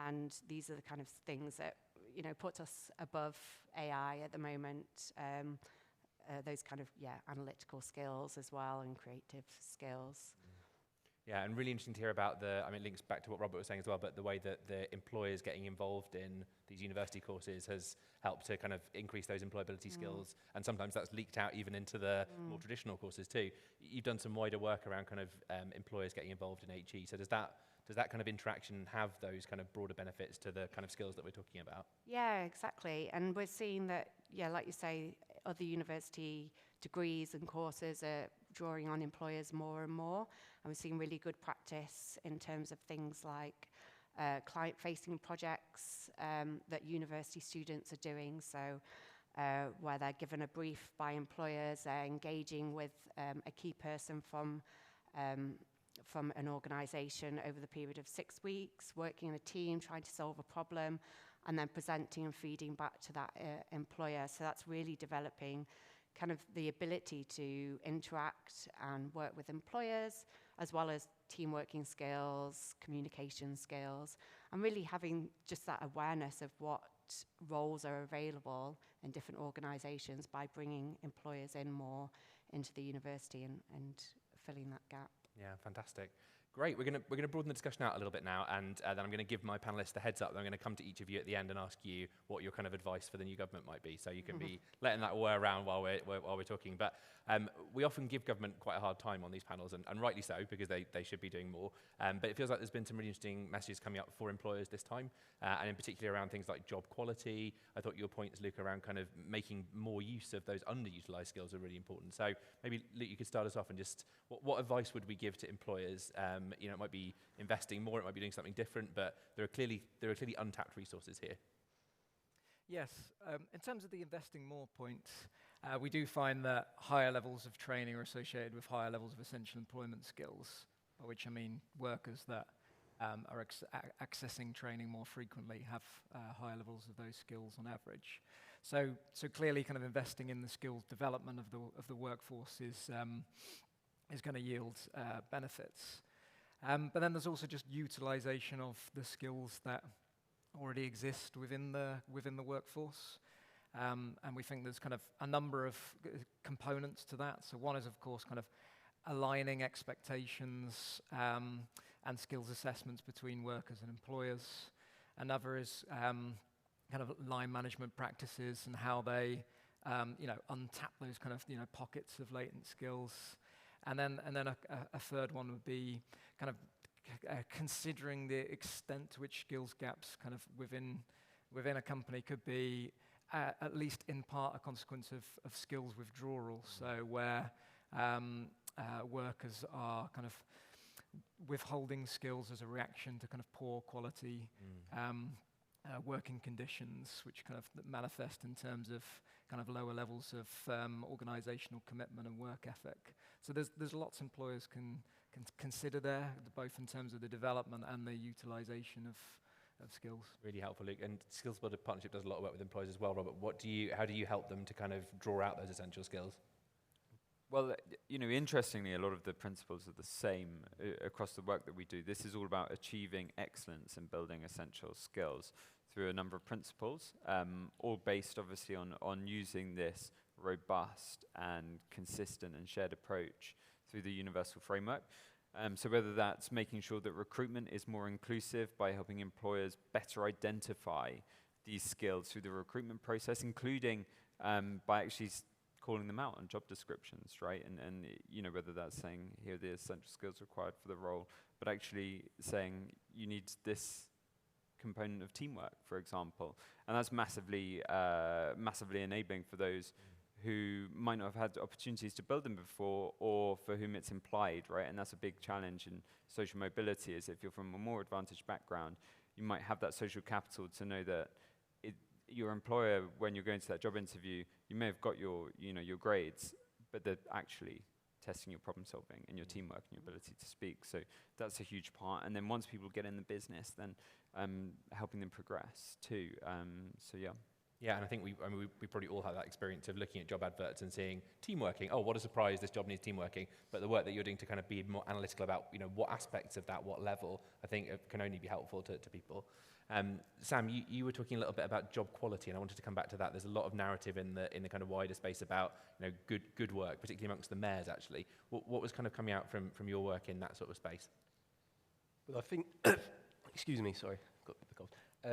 and these are the kind of things that, you know, put us above AI at the moment. Those kind of, analytical skills as well, and creative skills. Yeah, and really interesting to hear about it links back to what Robert was saying as well, but the way that the employers getting involved in these university courses has helped to kind of increase those employability skills, and sometimes that's leaked out even into the more traditional courses too. You've done some wider work around kind of employers getting involved in HE, so does that kind of interaction have those kind of broader benefits to the kind of skills that we're talking about? Yeah, exactly, and we're seeing that, like you say, other university degrees and courses are drawing on employers more and more, and we're seeing really good practice in terms of things like client-facing projects that university students are doing. So where they're given a brief by employers, they're engaging with a key person from an organisation over the period of 6 weeks, working in a team, trying to solve a problem, and then presenting and feeding back to that employer. So that's really developing kind of the ability to interact and work with employers, as well as team working skills, communication skills, and really having just that awareness of what roles are available in different organisations by bringing employers in more into the university and filling that gap. Yeah, fantastic. Great. We're going to broaden the discussion out a little bit now, and then I'm going to give my panelists a heads up. I'm going to come to each of you at the end and ask you what your kind of advice for the new government might be. So you can be letting that whir around while we're talking. But we often give government quite a hard time on these panels, and rightly so, because they should be doing more. But it feels like there's been some really interesting messages coming up for employers this time, and in particular around things like job quality. I thought your points, Luke, around kind of making more use of those underutilised skills are really important. So maybe, Luke, you could start us off and just what advice would we give to employers? It might be investing more, it might be doing something different, but there are clearly untapped resources here. Yes, in terms of the investing more point, we do find that higher levels of training are associated with higher levels of essential employment skills, by which I mean workers that are accessing training more frequently have higher levels of those skills on average. So clearly, kind of investing in the skills development of the workforce is going to yield benefits. But then there's also just utilization of the skills that already exist within the workforce. And we think there's kind of a number of components to that. So one is, of course, kind of aligning expectations and skills assessments between workers and employers. Another is kind of line management practices and how they untap those kind of pockets of latent skills. And then a third one would be kind of considering the extent to which skills gaps kind of within a company could be at least in part a consequence of skills withdrawal. So where workers are kind of withholding skills as a reaction to kind of poor quality working conditions, which kind of manifest in terms of kind of lower levels of organizational commitment and work ethic. So there's lots employers can consider there, both in terms of the development and the utilization of skills. Really helpful, Luke. And Skills Builder Partnership does a lot of work with employers as well, Robert. How do you help them to kind of draw out those essential skills? Well, interestingly, a lot of the principles are the same across the work that we do. This is all about achieving excellence and building essential skills through a number of principles, all based obviously on using this robust and consistent and shared approach through the universal framework. So whether that's making sure that recruitment is more inclusive by helping employers better identify these skills through the recruitment process, including by actually calling them out on job descriptions, right? And whether that's saying here are the essential skills required for the role, but actually saying you need this component of teamwork, for example. And that's massively enabling for those who might not have had opportunities to build them before, or for whom it's implied, right? And that's a big challenge in social mobility, is if you're from a more advantaged background, you might have that social capital to know that your employer, when you're going to that job interview, you may have got your grades, but they're actually testing your problem solving and your teamwork and your ability to speak. So that's a huge part. And then once people get in the business, then helping them progress too. So yeah. Yeah, and I think we probably all have that experience of looking at job adverts and seeing teamworking. Oh, what a surprise, this job needs teamworking. But the work that you're doing to kind of be more analytical about, what aspects of that, what level, I think can only be helpful to people. Sam, you were talking a little bit about job quality, and I wanted to come back to that. There's a lot of narrative in the kind of wider space about good work, particularly amongst the mayors, actually. What was kind of coming out from your work in that sort of space? Well, I think, excuse me, sorry, got a bit of a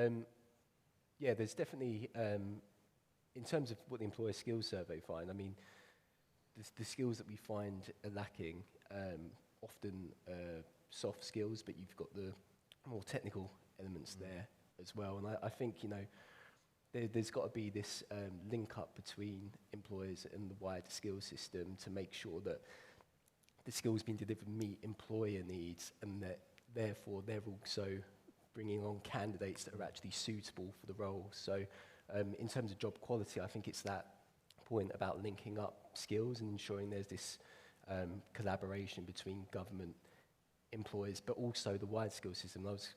cold. Yeah, there's definitely, in terms of what the employer skills survey find, I mean, the skills that we find are lacking, often soft skills, but you've got the more technical elements there as well. And I think, there's got to be this link up between employers and the wider skills system to make sure that the skills being delivered meet employer needs, and that therefore they're also bringing on candidates that are actually suitable for the role. So in terms of job quality, I think it's that point about linking up skills and ensuring there's this collaboration between government employers, but also the wide skill system. I was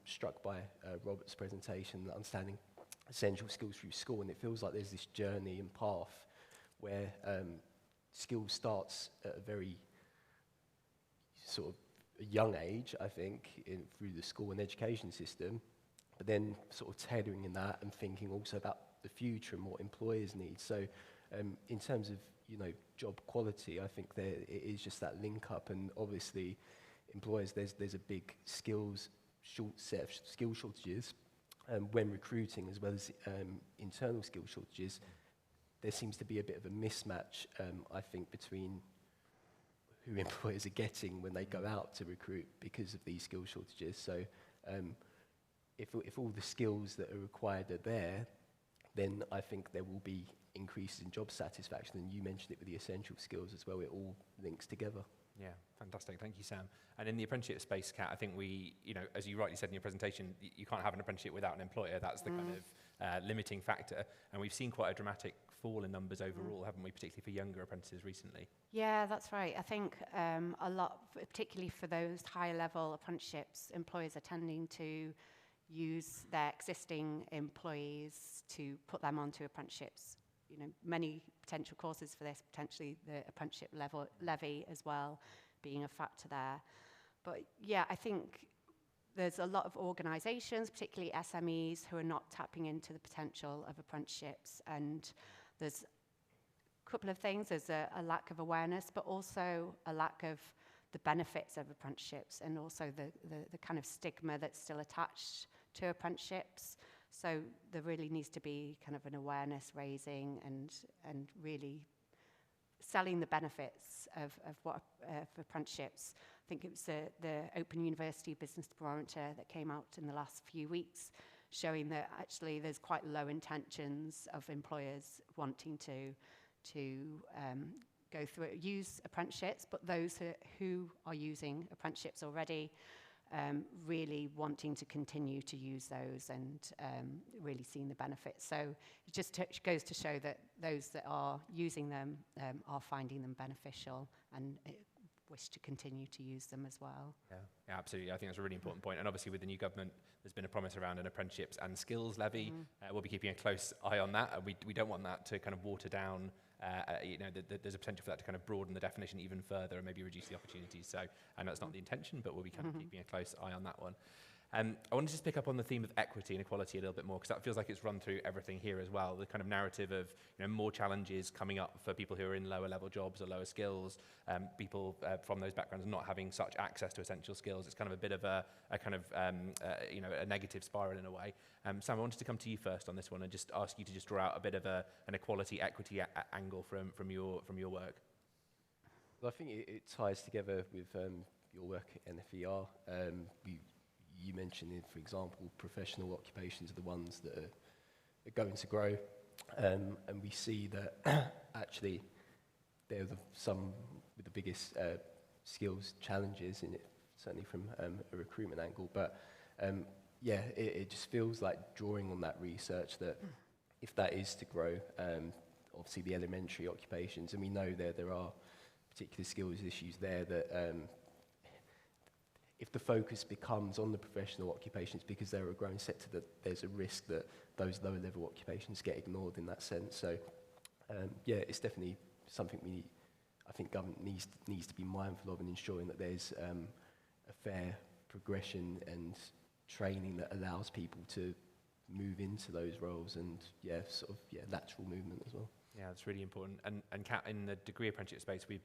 struck by Robert's presentation, understanding essential skills through school, and it feels like there's this journey and path where skills starts at a very sort of a young age, I think, through the school and education system, but then sort of tailoring in that and thinking also about the future and what employers need. So in terms of, you know, job quality, I think it is just that link up, and obviously employers, there's a big set of skill shortages when recruiting, as well as internal skill shortages. There seems to be a bit of a mismatch, I think, between who employers are getting when they go out to recruit because of these skill shortages. So if all the skills that are required are there, then I think there will be increases in job satisfaction. And you mentioned it with the essential skills as well. It all links together. Yeah, fantastic. Thank you, Sam. And in the apprenticeship space, Kat, I think as you rightly said in your presentation, you can't have an apprenticeship without an employer. That's the kind of limiting factor. And we've seen quite a dramatic fall in numbers overall, haven't we, particularly for younger apprentices recently? Yeah, that's right. I think a lot, particularly for those higher level apprenticeships, employers are tending to use their existing employees to put them onto apprenticeships. You know, many potential causes for this, potentially the apprenticeship levy as well being a factor there. But yeah, I think there's a lot of organisations, particularly SMEs, who are not tapping into the potential of apprenticeships. And there's a couple of things. There's a lack of awareness, but also a lack of the benefits of apprenticeships, and also the kind of stigma that's still attached to apprenticeships. So there really needs to be kind of an awareness raising and really selling the benefits of what for apprenticeships. I think it was the Open University Business Barometer that came out in the last few weeks, showing that actually there's quite low intentions of employers wanting to go through it, use apprenticeships, but those who are using apprenticeships already, really wanting to continue to use those and really seeing the benefits. So it just goes to show that those that are using them are finding them beneficial and wish to continue to use them as well. Yeah, absolutely. I think that's a really important point. And obviously with the new government, there's been a promise around an apprenticeships and skills levy. We'll be keeping a close eye on that. We don't want that to kind of water down. There's a potential for that to kind of broaden the definition even further and maybe reduce the opportunities. So I know it's not the intention, but we'll be kind of keeping a close eye on that one. I want to just pick up on the theme of equity and equality a little bit more, because that feels like it's run through everything here as well. The kind of narrative of more challenges coming up for people who are in lower level jobs or lower skills, people from those backgrounds not having such access to essential skills. It's kind of a bit of a negative spiral in a way. Sam, I wanted to come to you first on this one and just ask you to just draw out a bit of an equality, equity angle from your work. Well, I think it ties together with your work at NFER. You mentioned, for example, professional occupations are the ones that are going to grow, and we see that actually they're some with the biggest skills challenges in it, certainly from a recruitment angle. But it just feels like drawing on that research that if that is to grow, obviously the elementary occupations, and we know there are particular skills issues there that if the focus becomes on the professional occupations because they're a growing sector, that there's a risk that those lower level occupations get ignored in that sense. So it's definitely something I think government needs to be mindful of, and ensuring that there's a fair progression and training that allows people to move into those roles, and lateral movement as well. Yeah, that's really important. And Kat, in the degree apprenticeship space, we've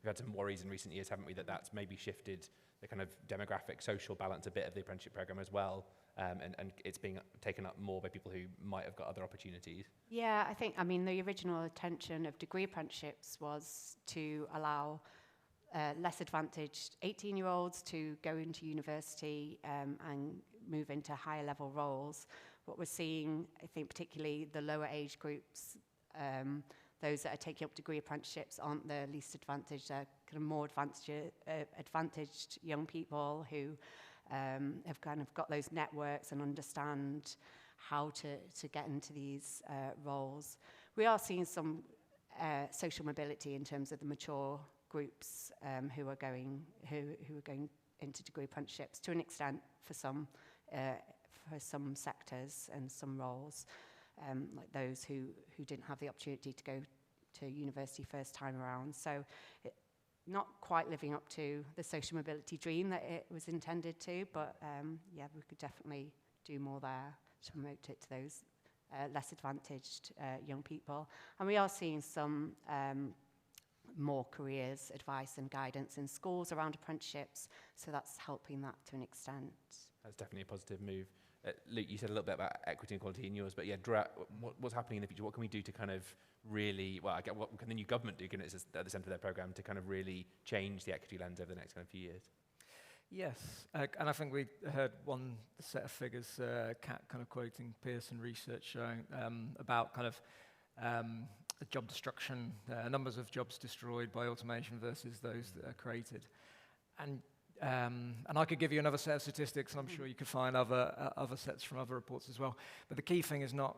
had some worries in recent years, haven't we, that's maybe shifted the kind of demographic, social balance a bit of the apprenticeship program as well, and it's being taken up more by people who might have got other opportunities. Yeah, I mean, the original intention of degree apprenticeships was to allow less advantaged 18-year-olds to go into university and move into higher level roles. What we're seeing, I think, particularly the lower age groups, those that are taking up degree apprenticeships aren't the least advantaged. They're kind of more advantaged young people who have kind of got those networks and understand how to get into these roles. We are seeing some social mobility in terms of the mature groups who are going into degree apprenticeships to an extent for some sectors and some roles, like those who didn't have the opportunity to go to university first time around. So not quite living up to the social mobility dream that it was intended to, but yeah, we could definitely do more there to promote it to those less advantaged young people. And we are seeing some more careers, advice and guidance in schools around apprenticeships, so that's helping that to an extent. That's definitely a positive move. Luke, you said a little bit about equity and quality in yours, but yeah, what's happening in the future? What can we do to kind of really, well, I get what can the new government do, given it's at the centre of their programme, to kind of really change the equity lens over the next kind of few years? Yes, and I think we heard one set of figures, Kat kind of quoting Pearson Research showing about kind of job destruction, numbers of jobs destroyed by automation versus those that are created. And I could give you another set of statistics, and I'm sure you could find other sets from other reports as well. But the key thing is not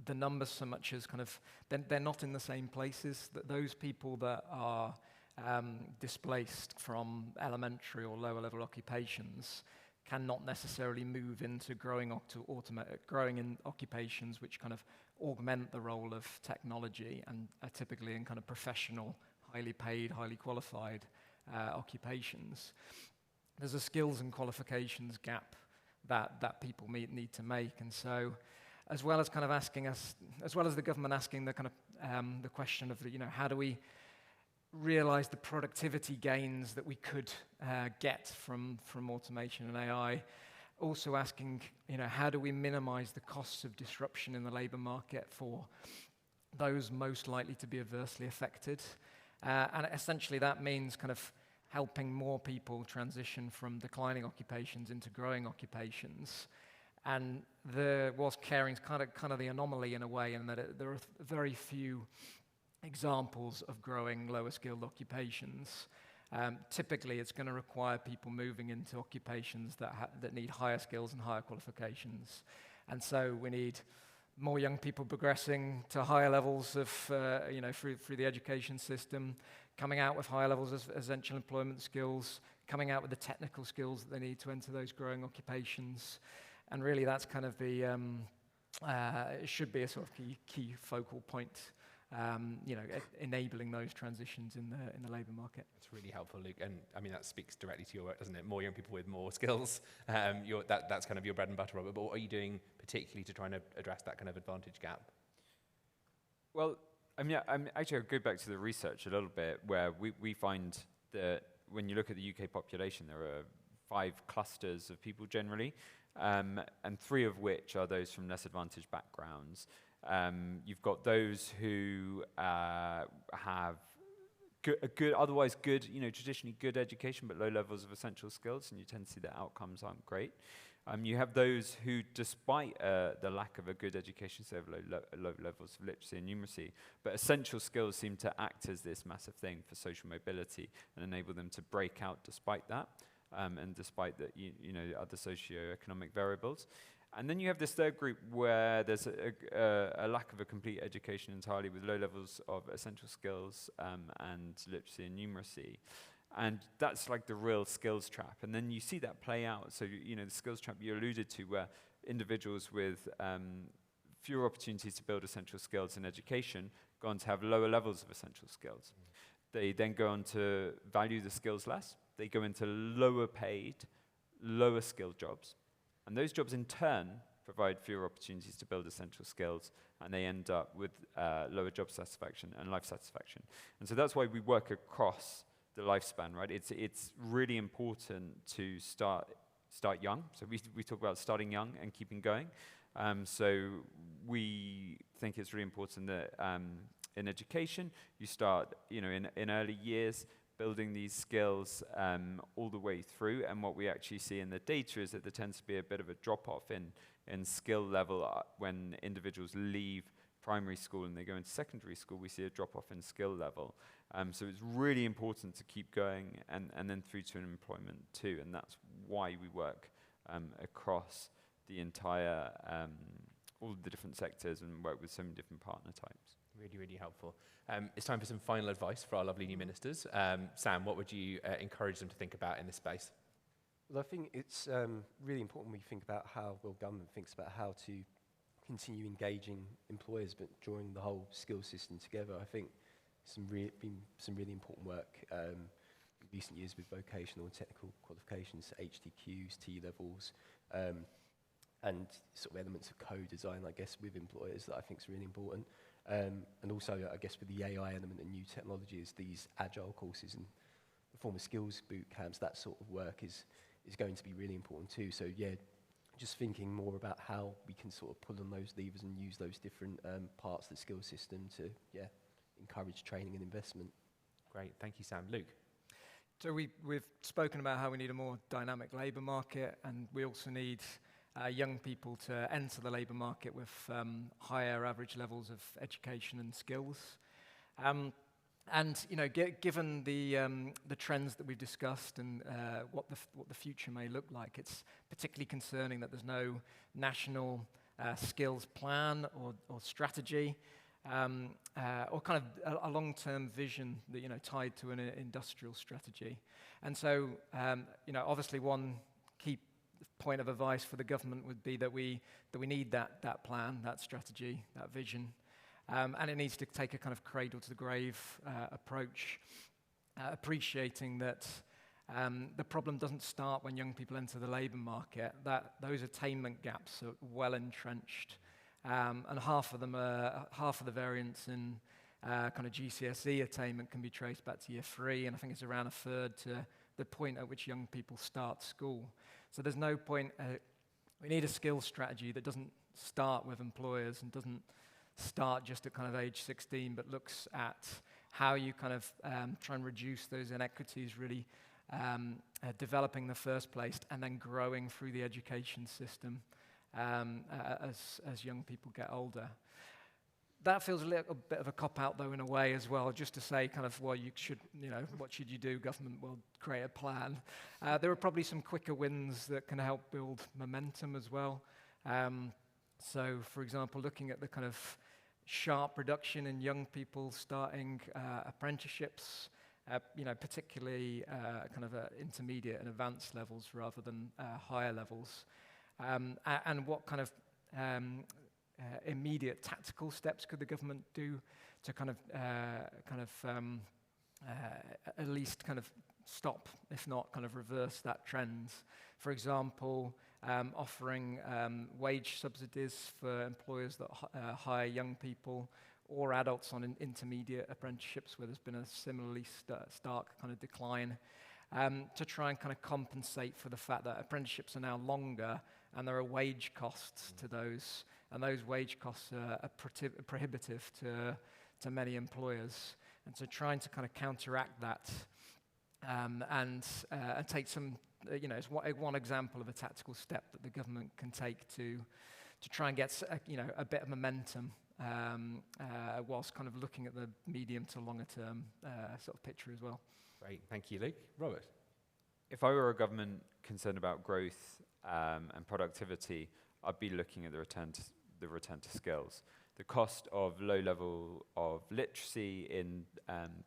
the numbers so much as kind of, they're not in the same places. That those people that are displaced from elementary or lower level occupations cannot necessarily move into growing in occupations which kind of augment the role of technology and are typically in kind of professional, highly paid, highly qualified occupations. There's a skills and qualifications gap that people need to make, and so as well as kind of asking us, as well as the government asking the kind of the question of how do we realize the productivity gains that we could get from automation and AI, also asking how do we minimize the costs of disruption in the labor market for those most likely to be adversely affected, and essentially that means kind of helping more people transition from declining occupations into growing occupations. And whilst caring's kind of the anomaly in a way, in that there are very few examples of growing lower skilled occupations. Typically, it's going to require people moving into occupations that need higher skills and higher qualifications. And so we need more young people progressing to higher levels of, through the education system, coming out with higher levels of essential employment skills, coming out with the technical skills that they need to enter those growing occupations. And really that's kind of it should be a sort of key focal point, enabling those transitions in the labour market. That's really helpful, Luke. And I mean, that speaks directly to your work, doesn't it? More young people with more skills. That's kind of your bread and butter, Robert. But what are you doing particularly to try and address that kind of advantage gap? Well, actually, I'll go back to the research a little bit, where we find that when you look at the UK population, there are 5 clusters of people generally, and 3 of which are those from less advantaged backgrounds. You've got those who have otherwise good, traditionally good education, but low levels of essential skills, and you tend to see that outcomes aren't great. You have those who, despite the lack of a good education, so have low levels of literacy and numeracy, but essential skills seem to act as this massive thing for social mobility and enable them to break out despite that, and despite the other socio-economic variables. And then you have this third group where there's a lack of a complete education entirely, with low levels of essential skills and literacy and numeracy. And that's like the real skills trap. And then you see that play out. So, the skills trap you alluded to, where individuals with fewer opportunities to build essential skills in education go on to have lower levels of essential skills. They then go on to value the skills less. They go into lower paid, lower skilled jobs. And those jobs in turn provide fewer opportunities to build essential skills, and they end up with lower job satisfaction and life satisfaction. And so that's why we work across the lifespan, right? It's really important to start young. So we talk about starting young and keeping going. So we think it's really important that in education, you start, in early years, building these skills all the way through. And what we actually see in the data is that there tends to be a bit of a drop-off in skill level when individuals leave primary school and they go into secondary school. We see a drop-off in skill level. So it's really important to keep going and then through to an employment too. And that's why we work across the entire, all of the different sectors and work with so many different partner types. Really, really helpful. It's time for some final advice for our lovely new ministers. Sam, what would you encourage them to think about in this space? Well, I think it's really important we think about how, well, government thinks about how to continue engaging employers, but drawing the whole skills system together. I think been some really important work in recent years with vocational and technical qualifications, HTQs, T-levels, and sort of elements of co-design, I guess, with employers that I think is really important. And also, I guess, with the AI element and new technologies, these agile courses and the former skills boot camps, that sort of work is going to be really important too. So yeah, just thinking more about how we can sort of pull on those levers and use those different parts of the skills system to, yeah, encourage training and investment. Great, thank you, Sam. Luke? So we've spoken about how we need a more dynamic labour market, and we also need young people to enter the labour market with higher average levels of education and skills. And you know, given the trends that we've discussed and what the future may look like, it's particularly concerning that there's no national skills plan or strategy, or kind of a long-term vision that, you know, tied to an industrial strategy. And so, you know, obviously one key point of advice for the government would be that we need that plan, that strategy, that vision. And it needs to take a kind of cradle-to-the-grave approach, appreciating that the problem doesn't start when young people enter the labour market, that those attainment gaps are well entrenched. And half of the variance in kind of GCSE attainment can be traced back to year 3, and I think it's around a third to the point at which young people start school. So there's no point, we need a skills strategy that doesn't start with employers and doesn't start just at kind of age 16, but looks at how you kind of try and reduce those inequities, really developing the first place and then growing through the education system as young people get older. That feels a little bit of a cop-out, though, in a way as well, just to say kind of, well, you should, you know, what should you do? Government will create a plan. There are probably some quicker wins that can help build momentum as well. So, for example, looking at the kind of sharp reduction in young people starting apprenticeships, you know, particularly kind of intermediate and advanced levels rather than higher levels, and what kind of immediate tactical steps could the government do to kind of at least kind of stop, if not kind of reverse that trend? For example, offering wage subsidies for employers that hire young people or adults on intermediate apprenticeships where there's been a similarly stark kind of decline, to try and kind of compensate for the fact that apprenticeships are now longer and there are wage costs to those, and those wage costs are prohibitive to many employers. And so trying to kind of counteract that and take some, you know, it's one example of a tactical step that the government can take to try and get, you know, a bit of momentum whilst kind of looking at the medium to longer term sort of picture as well. Great, thank you, Luke. Robert? If I were a government concerned about growth and productivity, I'd be looking at the return to skills. The cost of low level of literacy in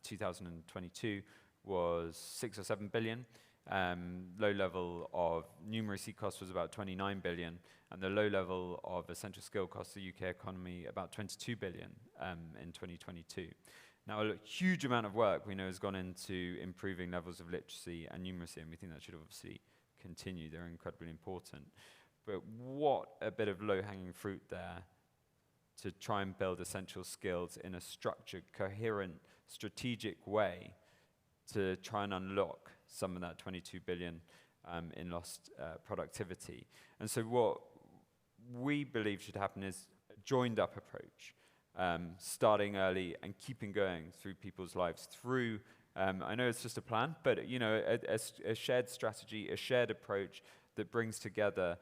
2022 was 6 or 7 billion. Low level of numeracy cost was about 29 billion, and the low level of essential skill cost of the UK economy about 22 billion in 2022. Now, a huge amount of work we know has gone into improving levels of literacy and numeracy, and we think that should obviously continue. They're incredibly important. But what a bit of low-hanging fruit there to try and build essential skills in a structured, coherent, strategic way to try and unlock some of that 22 billion in lost productivity. And so what we believe should happen is a joined-up approach, starting early and keeping going through people's lives through, I know it's just a plan, but you know, a shared strategy, a shared approach that brings together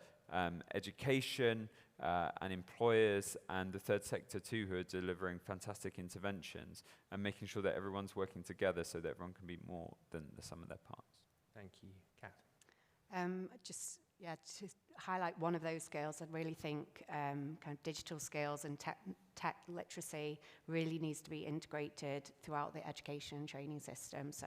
education and employers and the third sector too, who are delivering fantastic interventions and making sure that everyone's working together so that everyone can be more than the sum of their parts. Thank you. Kat? To highlight one of those skills, I really think kind of digital skills and tech literacy really needs to be integrated throughout the education and training system. So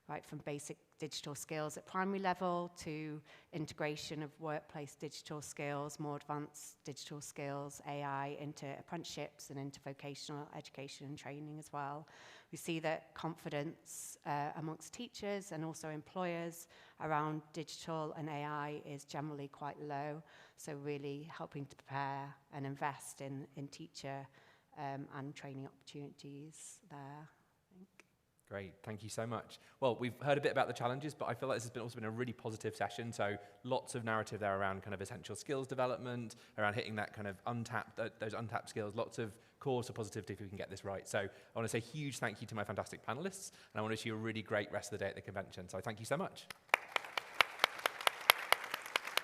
right from basic digital skills at primary level to integration of workplace digital skills, more advanced digital skills, AI into apprenticeships and into vocational education and training as well. We see that confidence amongst teachers and also employers around digital and AI is generally quite low. So really helping to prepare and invest in teacher and training opportunities there. Great, thank you so much. Well, we've heard a bit about the challenges, but I feel like this has also been a really positive session. So lots of narrative there around kind of essential skills development, around hitting that kind of those untapped skills, lots of cause for positivity if we can get this right. So I want to say a huge thank you to my fantastic panelists, and I want to wish you a really great rest of the day at the convention. So thank you so much.